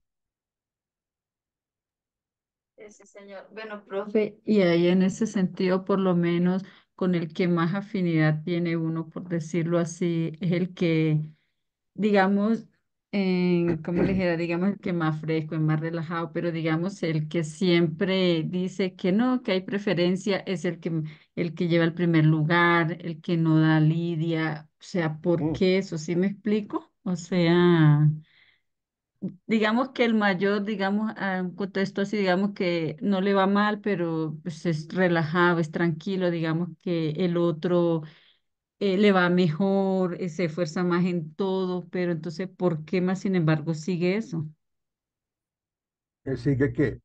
Sí, señor. Bueno, profe, y ahí en ese sentido, por lo menos con el que más afinidad tiene uno, por decirlo así, es el que, digamos, ¿cómo le dijera? Digamos, el que más fresco, el más relajado, pero digamos, el que siempre dice que no, que hay preferencia, es el que lleva el primer lugar, el que no da lidia. O sea, ¿por Mm, qué eso? ¿Sí me explico? O sea... Digamos que el mayor, digamos, a un contexto así, digamos que no le va mal, pero pues, es relajado, es tranquilo, digamos que el otro le va mejor, se esfuerza más en todo, pero entonces, ¿por qué más, sin embargo, sigue eso? ¿Sigue qué?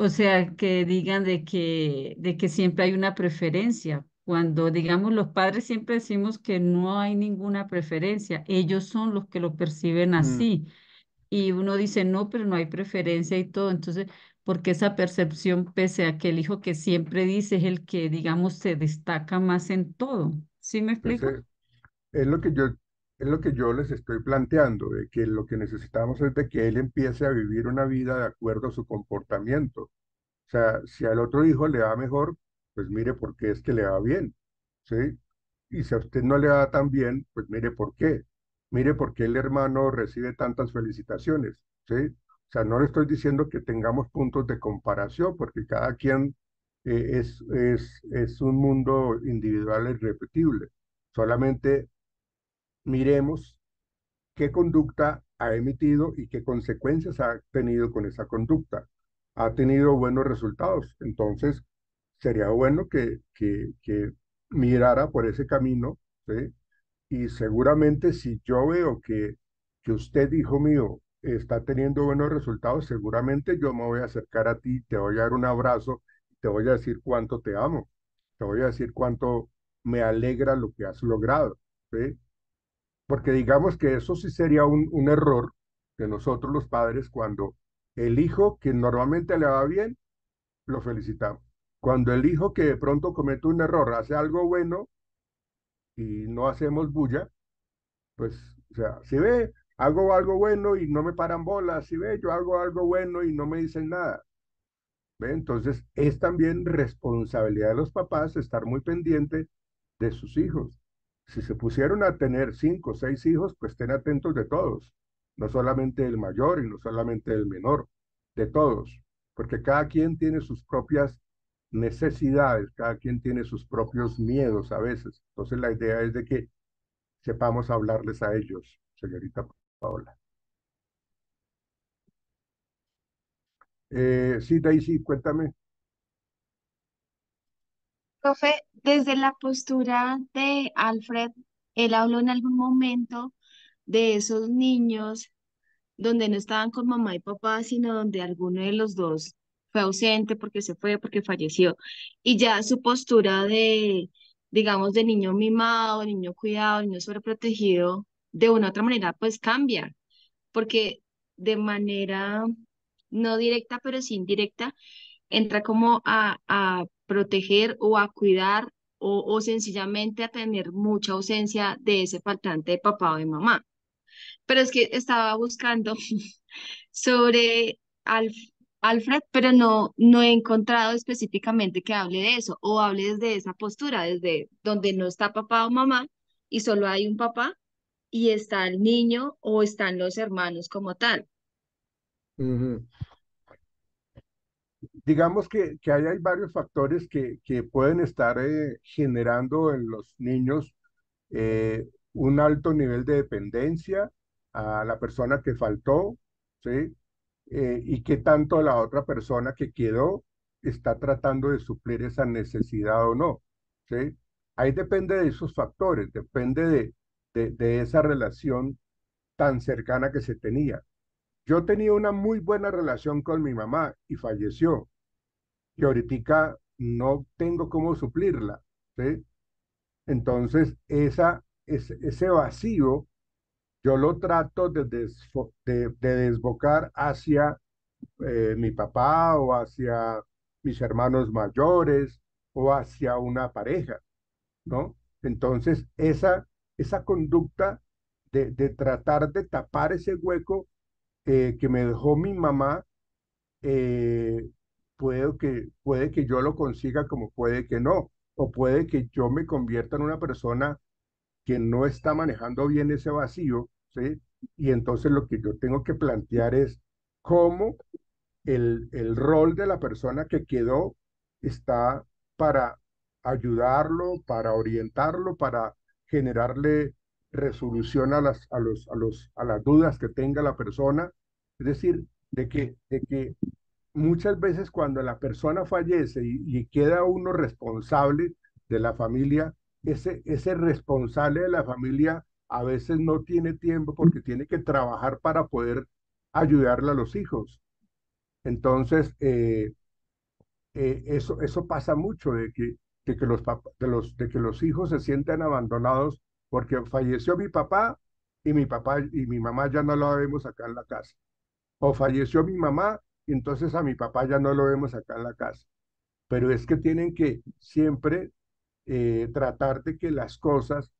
O sea, que digan de que siempre hay una preferencia. Cuando, digamos, los padres siempre decimos que no hay ninguna preferencia, ellos son los que lo perciben Mm, así. Y uno dice, no, pero no hay preferencia y todo. Entonces, porque esa percepción, pese a que el hijo que siempre dice es el que, digamos, se destaca más en todo? ¿Sí me pues explico? es es lo que yo les estoy planteando, de que lo que necesitamos es de que él empiece a vivir una vida de acuerdo a su comportamiento. O sea, si al otro hijo le va mejor, pues mire por qué es que le va bien, ¿sí? Y si a usted no le va tan bien, pues mire por qué. Mire por qué el hermano recibe tantas felicitaciones, ¿sí? O sea, no le estoy diciendo que tengamos puntos de comparación, porque cada quien es un mundo individual e irrepetible. Solamente miremos qué conducta ha emitido y qué consecuencias ha tenido con esa conducta. Ha tenido buenos resultados. Entonces, sería bueno que mirara por ese camino, ¿sí? Y seguramente si yo veo que usted, hijo mío, está teniendo buenos resultados, seguramente yo me voy a acercar a ti, te voy a dar un abrazo, te voy a decir cuánto te amo, te voy a decir cuánto me alegra lo que has logrado, ¿sí? Porque digamos que eso sí sería un error de nosotros los padres cuando el hijo que normalmente le va bien, lo felicitamos. Cuando el hijo que de pronto comete un error hace algo bueno y no hacemos bulla, pues, o sea, si ve, hago algo bueno y no me paran bolas, si ve, yo hago algo bueno y no me dicen nada. ¿Ve? Entonces, es también responsabilidad de los papás estar muy pendiente de sus hijos. Si se pusieron a tener 5 o 6 hijos, pues estén atentos de todos, no solamente del mayor y no solamente del menor. de todos, porque cada quien tiene sus propias necesidades, cada quien tiene sus propios miedos a veces. Entonces la idea es de que sepamos hablarles a ellos, señorita Paola. Sí, Daisy, cuéntame. Profe, desde la postura de Alfred, él habló en algún momento de esos niños donde no estaban con mamá y papá, sino donde alguno de los dos fue ausente porque se fue, porque falleció. Y ya su postura de, digamos, de niño mimado, niño cuidado, niño sobreprotegido, de una u otra manera, pues cambia, porque de manera no directa, pero sí indirecta, entra como a proteger o a cuidar o sencillamente a tener mucha ausencia de ese faltante de papá o de mamá. Pero es que estaba buscando sobre Alfred, pero no he encontrado específicamente que hable de eso o hable desde esa postura, desde donde no está papá o mamá y solo hay un papá y está el niño o están los hermanos como tal. Ujú. Digamos que hay varios factores que pueden estar generando en los niños un alto nivel de dependencia a la persona que faltó, ¿sí? Y qué tanto la otra persona que quedó está tratando de suplir esa necesidad o no, ¿sí? Ahí depende de esos factores, depende de esa relación tan cercana que se tenía. Yo tenía una muy buena relación con mi mamá y falleció, y ahorita no tengo cómo suplirla, ¿sí? Entonces, ese vacío yo lo trato de desbocar hacia mi papá o hacia mis hermanos mayores o hacia una pareja, ¿no? Entonces, esa conducta de tratar de tapar ese hueco que me dejó mi mamá, eh, puede que yo lo consiga como puede que no, o puede que yo me convierta en una persona que no está manejando bien ese vacío, ¿sí? Y entonces lo que yo tengo que plantear es cómo el rol de la persona que quedó está para ayudarlo, para orientarlo, para generarle resolución a las dudas que tenga la persona. Es decir, de que muchas veces cuando la persona fallece y queda uno responsable de la familia, ese responsable de la familia a veces no tiene tiempo porque tiene que trabajar para poder ayudarle a los hijos. Entonces, eso pasa mucho de que los hijos se sienten abandonados porque falleció mi papá y mi mamá ya no la vemos acá en la casa. O falleció mi mamá y entonces a mi papá ya no lo vemos acá en la casa. Pero es que tienen que siempre tratar de que las cosas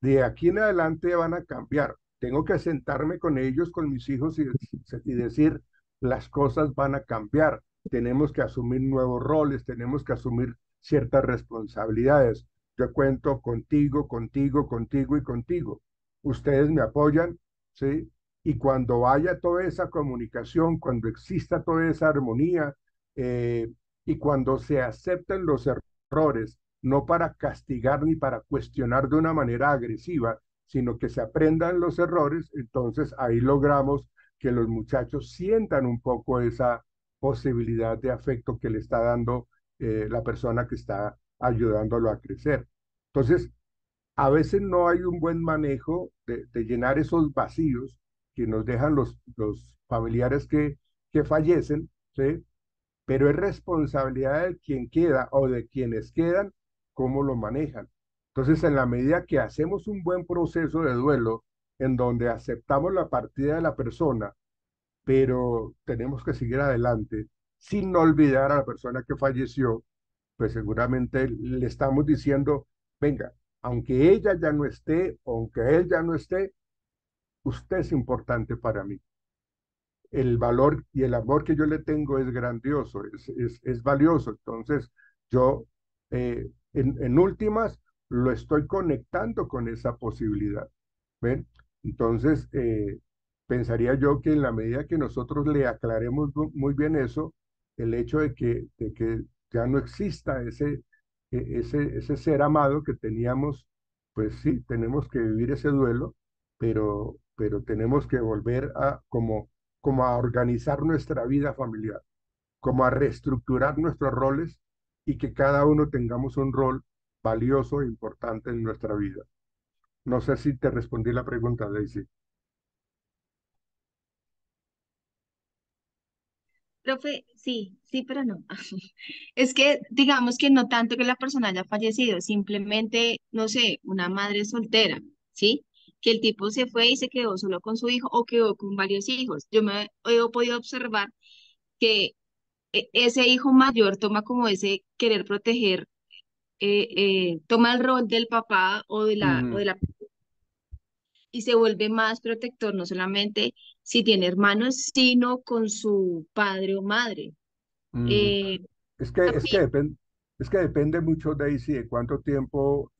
de aquí en adelante van a cambiar. Tengo que sentarme con ellos, con mis hijos y decir, las cosas van a cambiar. Tenemos que asumir nuevos roles, tenemos que asumir ciertas responsabilidades. Yo cuento contigo, contigo, contigo y contigo. Ustedes me apoyan, ¿sí? Y cuando haya toda esa comunicación, cuando exista toda esa armonía y cuando se acepten los errores, no para castigar ni para cuestionar de una manera agresiva, sino que se aprendan los errores, entonces ahí logramos que los muchachos sientan un poco esa posibilidad de afecto que le está dando la persona que está ayudándolo a crecer. Entonces, a veces no hay un buen manejo de llenar esos vacíos que nos dejan los familiares que fallecen, ¿sí? Pero es responsabilidad de quien queda o de quienes quedan cómo lo manejan. Entonces, en la medida que hacemos un buen proceso de duelo, en donde aceptamos la partida de la persona, pero tenemos que seguir adelante sin no olvidar a la persona que falleció, pues seguramente le estamos diciendo, venga, aunque ella ya no esté, aunque él ya no esté, usted es importante para mí. El valor y el amor que yo le tengo es grandioso, es valioso. Entonces, yo en últimas lo estoy conectando con esa posibilidad. ¿Ven? Entonces, pensaría yo que en la medida que nosotros le aclaremos muy bien eso, el hecho de que ya no exista ese ser amado que teníamos, pues sí, tenemos que vivir ese duelo, pero tenemos que volver como a organizar nuestra vida familiar, como a reestructurar nuestros roles y que cada uno tengamos un rol valioso e importante en nuestra vida. No sé si te respondí la pregunta, Daisy. Profe, sí, sí, pero no. Es que digamos que no tanto que la persona haya fallecido, simplemente, no sé, una madre soltera, ¿sí? Que el tipo se fue y se quedó solo con su hijo o quedó con varios hijos. Yo me he podido observar que ese hijo mayor toma como ese querer proteger, toma el rol del papá o Ujú, de la y se vuelve más protector, no solamente si tiene hermanos, sino con su padre o madre. ujú. Eh, Es que, es que, También, depen- es que depende mucho, Daisy, de cuánto tiempo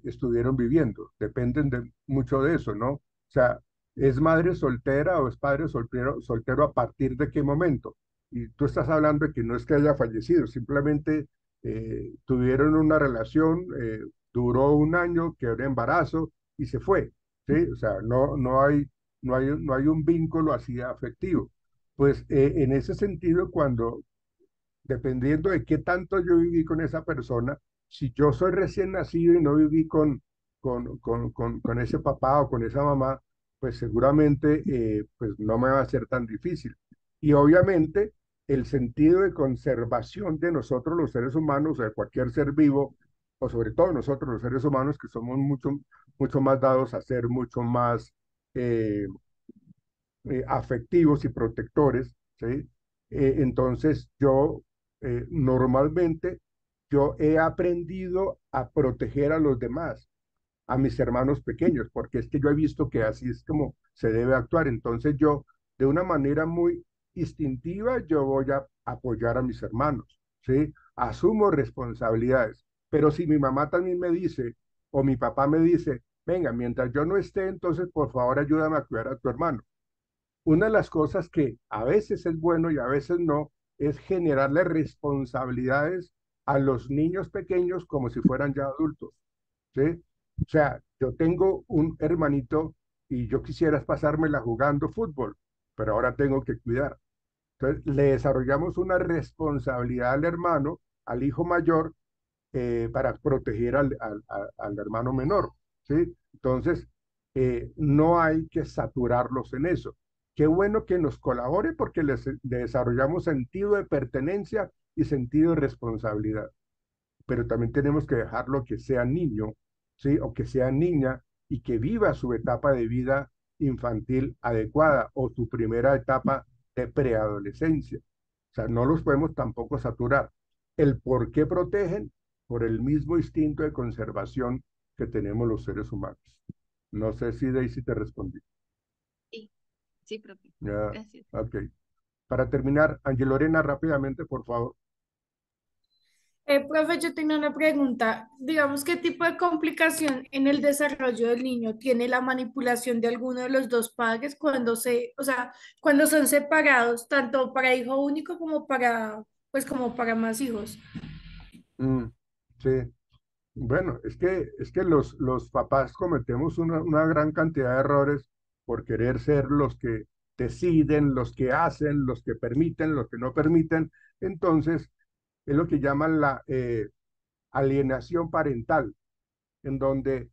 estuvieron viviendo. Dependen mucho de eso, ¿no? O sea, ¿es madre soltera o es padre soltero a partir de qué momento? Y tú estás hablando de que no es que haya fallecido, simplemente tuvieron una relación, duró un año, quedó en embarazo y se fue, ¿sí? O sea, no hay un vínculo así afectivo. Pues en ese sentido, dependiendo de qué tanto yo viví con esa persona, si yo soy recién nacido y no viví con ese papá o con esa mamá, pues seguramente pues no me va a ser tan difícil. Y obviamente el sentido de conservación de nosotros los seres humanos, o de cualquier ser vivo, o sobre todo nosotros los seres humanos, que somos mucho más dados a ser mucho más eh, afectivos y protectores, ¿sí? Entonces normalmente yo he aprendido a proteger a los demás, a mis hermanos pequeños, porque es que yo he visto que así es como se debe actuar. Entonces yo, de una manera muy instintiva, yo voy a apoyar a mis hermanos, ¿sí? Asumo responsabilidades. Pero si mi mamá también me dice, o mi papá me dice, venga, mientras yo no esté, entonces por favor ayúdame a cuidar a tu hermano. Una de las cosas que a veces es bueno y a veces no, es generarle responsabilidades a los niños pequeños como si fueran ya adultos, ¿sí? O sea, yo tengo un hermanito y yo quisiera pasármela jugando fútbol, pero ahora tengo que cuidar. Entonces, le desarrollamos una responsabilidad al hermano, al hijo mayor, para proteger al hermano menor, ¿sí? Entonces, no hay que saturarlos en eso. Qué bueno que nos colabore porque le desarrollamos sentido de pertenencia y sentido de responsabilidad, pero también tenemos que dejarlo que sea niño, ¿sí? O que sea niña y que viva su etapa de vida infantil adecuada o su primera etapa de preadolescencia. O sea, no los podemos tampoco saturar. El por qué protegen por el mismo instinto de conservación que tenemos los seres humanos. No sé si Daisy te respondí. sí, sí, profe. Ya, Gracias. ok. Para terminar, Ángel Lorena, rápidamente, por favor. Profe, yo tengo una pregunta. Digamos, ¿qué tipo de complicación en el desarrollo del niño tiene la manipulación de alguno de los dos padres o sea, cuando son separados, tanto para hijo único como como para más hijos? Mm, sí. Bueno, es que los papás cometemos una gran cantidad de errores por querer ser los que deciden, los que hacen, los que permiten, los que no permiten. Entonces, es lo que llaman la alienación parental, en donde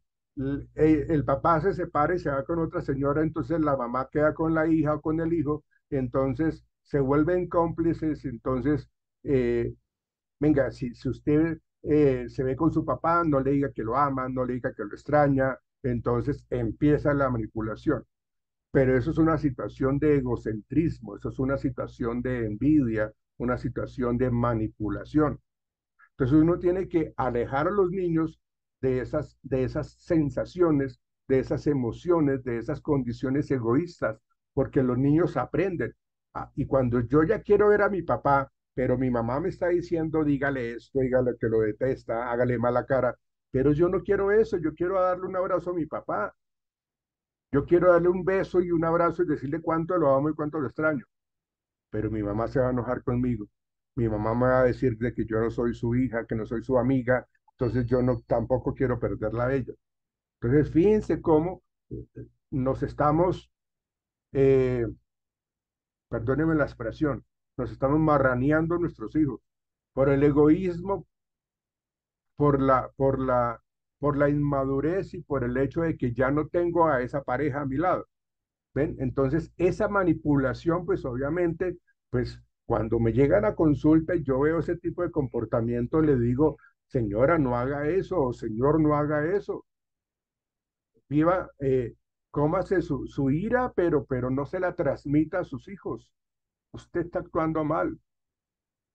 el papá se separa y se va con otra señora, entonces la mamá queda con la hija o con el hijo, entonces se vuelven cómplices, entonces eh, venga, si usted se ve con su papá, no le diga que lo ama, no le diga que lo extraña, entonces empieza la manipulación. Pero eso es una situación de egocentrismo, eso es una situación de envidia, una situación de manipulación. Entonces uno tiene que alejar a los niños de esas sensaciones, de esas emociones, de esas condiciones egoístas, porque los niños aprenden. Y cuando yo ya quiero ver a mi papá, pero mi mamá me está diciendo, dígale esto, dígale que lo detesta, hágale mala cara, pero yo no quiero eso, yo quiero darle un abrazo a mi papá. Yo quiero darle un beso y un abrazo y decirle cuánto lo amo y cuánto lo extraño, pero mi mamá se va a enojar conmigo. Mi mamá me va a decir de que yo no soy su hija, que no soy su amiga, entonces yo no tampoco quiero perderla a ella. Entonces, fíjense cómo nos estamos, eh, perdónenme la expresión, nos estamos marraneando nuestros hijos por el egoísmo, por la inmadurez y por el hecho de que ya no tengo a esa pareja a mi lado. ¿Ven? Entonces, esa manipulación, pues obviamente, pues cuando me llegan a consulta y yo veo ese tipo de comportamiento, le digo, señora, no haga eso, o señor, no haga eso. Viva, cómase su ira, pero no se la transmita a sus hijos. Usted está actuando mal,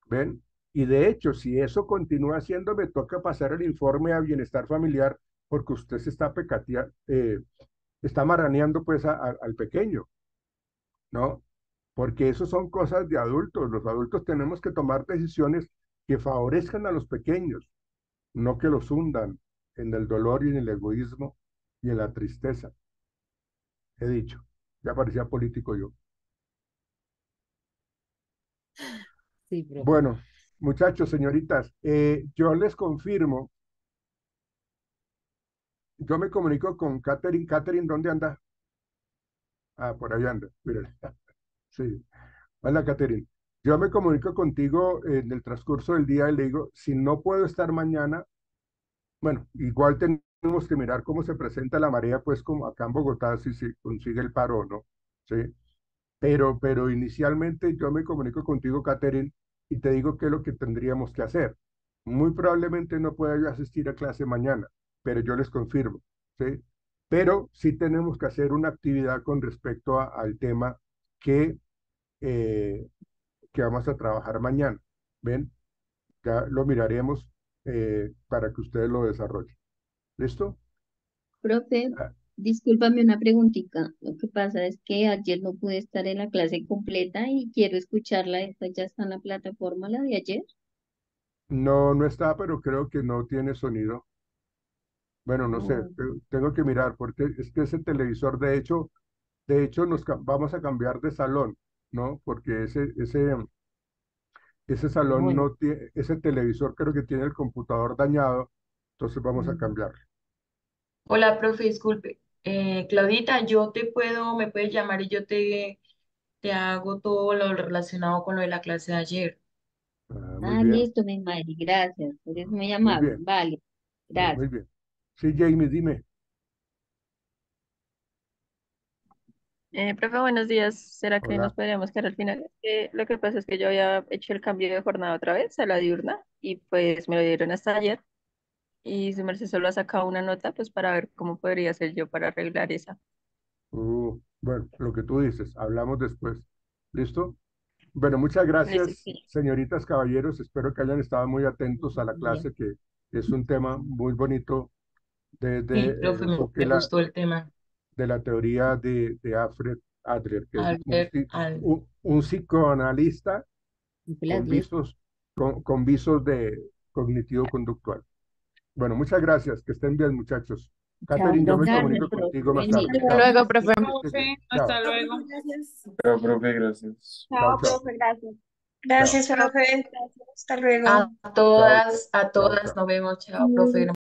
¿ven? Y de hecho, si eso continúa haciendo, me toca pasar el informe a bienestar familiar porque usted se está está maraneando pues al pequeño, ¿no? Porque eso son cosas de adultos. Los adultos tenemos que tomar decisiones que favorezcan a los pequeños, no que los hundan en el dolor y en el egoísmo y en la tristeza. He dicho, ya parecía político yo. Sí, profe. Bueno, muchachos, señoritas, yo les confirmo, yo me comunico con Catherine. Catherine, ¿dónde anda? Ah, por ahí anda, miren. Sí, hola, Catherine. Yo me comunico contigo en el transcurso del día y le digo, si no puedo estar mañana, bueno, igual tenemos que mirar cómo se presenta la marea, pues como acá en Bogotá, si se consigue el paro o no, ¿sí? Pero inicialmente yo me comunico contigo, Catherine, y te digo qué es lo que tendríamos que hacer. Muy probablemente no pueda yo asistir a clase mañana, pero yo les confirmo, ¿sí? Pero sí tenemos que hacer una actividad con respecto al tema que, eh, que vamos a trabajar mañana. ¿Ven? Ya lo miraremos para que ustedes lo desarrollen. ¿Listo? Profe, Ah, discúlpame una preguntita. Lo que pasa es que ayer no pude estar en la clase completa y quiero escucharla. Esta ya está en la plataforma, la de ayer. no, no está, pero creo que no tiene sonido. Bueno, no sé, Oh, tengo que mirar, porque es que ese televisor, de hecho vamos a cambiar de salón, ¿no? Porque ese salón Bueno. no tiene, ese televisor creo que tiene el computador dañado, entonces vamos a Mm. cambiar. Hola, profe, disculpe. Claudita, me puedes llamar y te hago todo lo relacionado con lo de la clase de ayer. Ah, muy ah, bien, listo, mi madre. Gracias. Eres muy muy amable. bien, Vale. muy Gracias. bien. Sí, Jamie, dime. Profe, buenos días. ¿Será que nos Hola. podríamos quedar al final? Lo que pasa es que yo había hecho el cambio de jornada otra vez a la diurna y pues me lo dieron hasta ayer y su merced solo ha sacado una nota pues para ver cómo podría hacer yo para arreglar esa. Bueno, lo que tú dices, hablamos después. ¿Listo? Bueno, muchas Listo, gracias, sí. señoritas, caballeros. Espero que hayan estado muy atentos a la Bien. clase, que es un tema muy bonito desde Sí, el profe, enfoque me gustó el tema. de la teoría de Alfred Adler, que es Al ver, al... un psicoanalista Cumple las con 10. visos, con visos de cognitivo-conductual. Bueno, muchas gracias. Que estén bien, muchachos. Chao, Catherine, yo me profe. Gracias, comunico profe. contigo más tarde. Hasta Bendiciones. Chao. luego, profe. Que estés bien. Chao. Hasta luego. Gracias. Chao, profe, gracias. Chao, Chao, chao. profe, gracias. Chao. Gracias, profe. Gracias. Hasta luego. Chao. A Chao, todas chao. nos vemos. Chao, profe. Mm.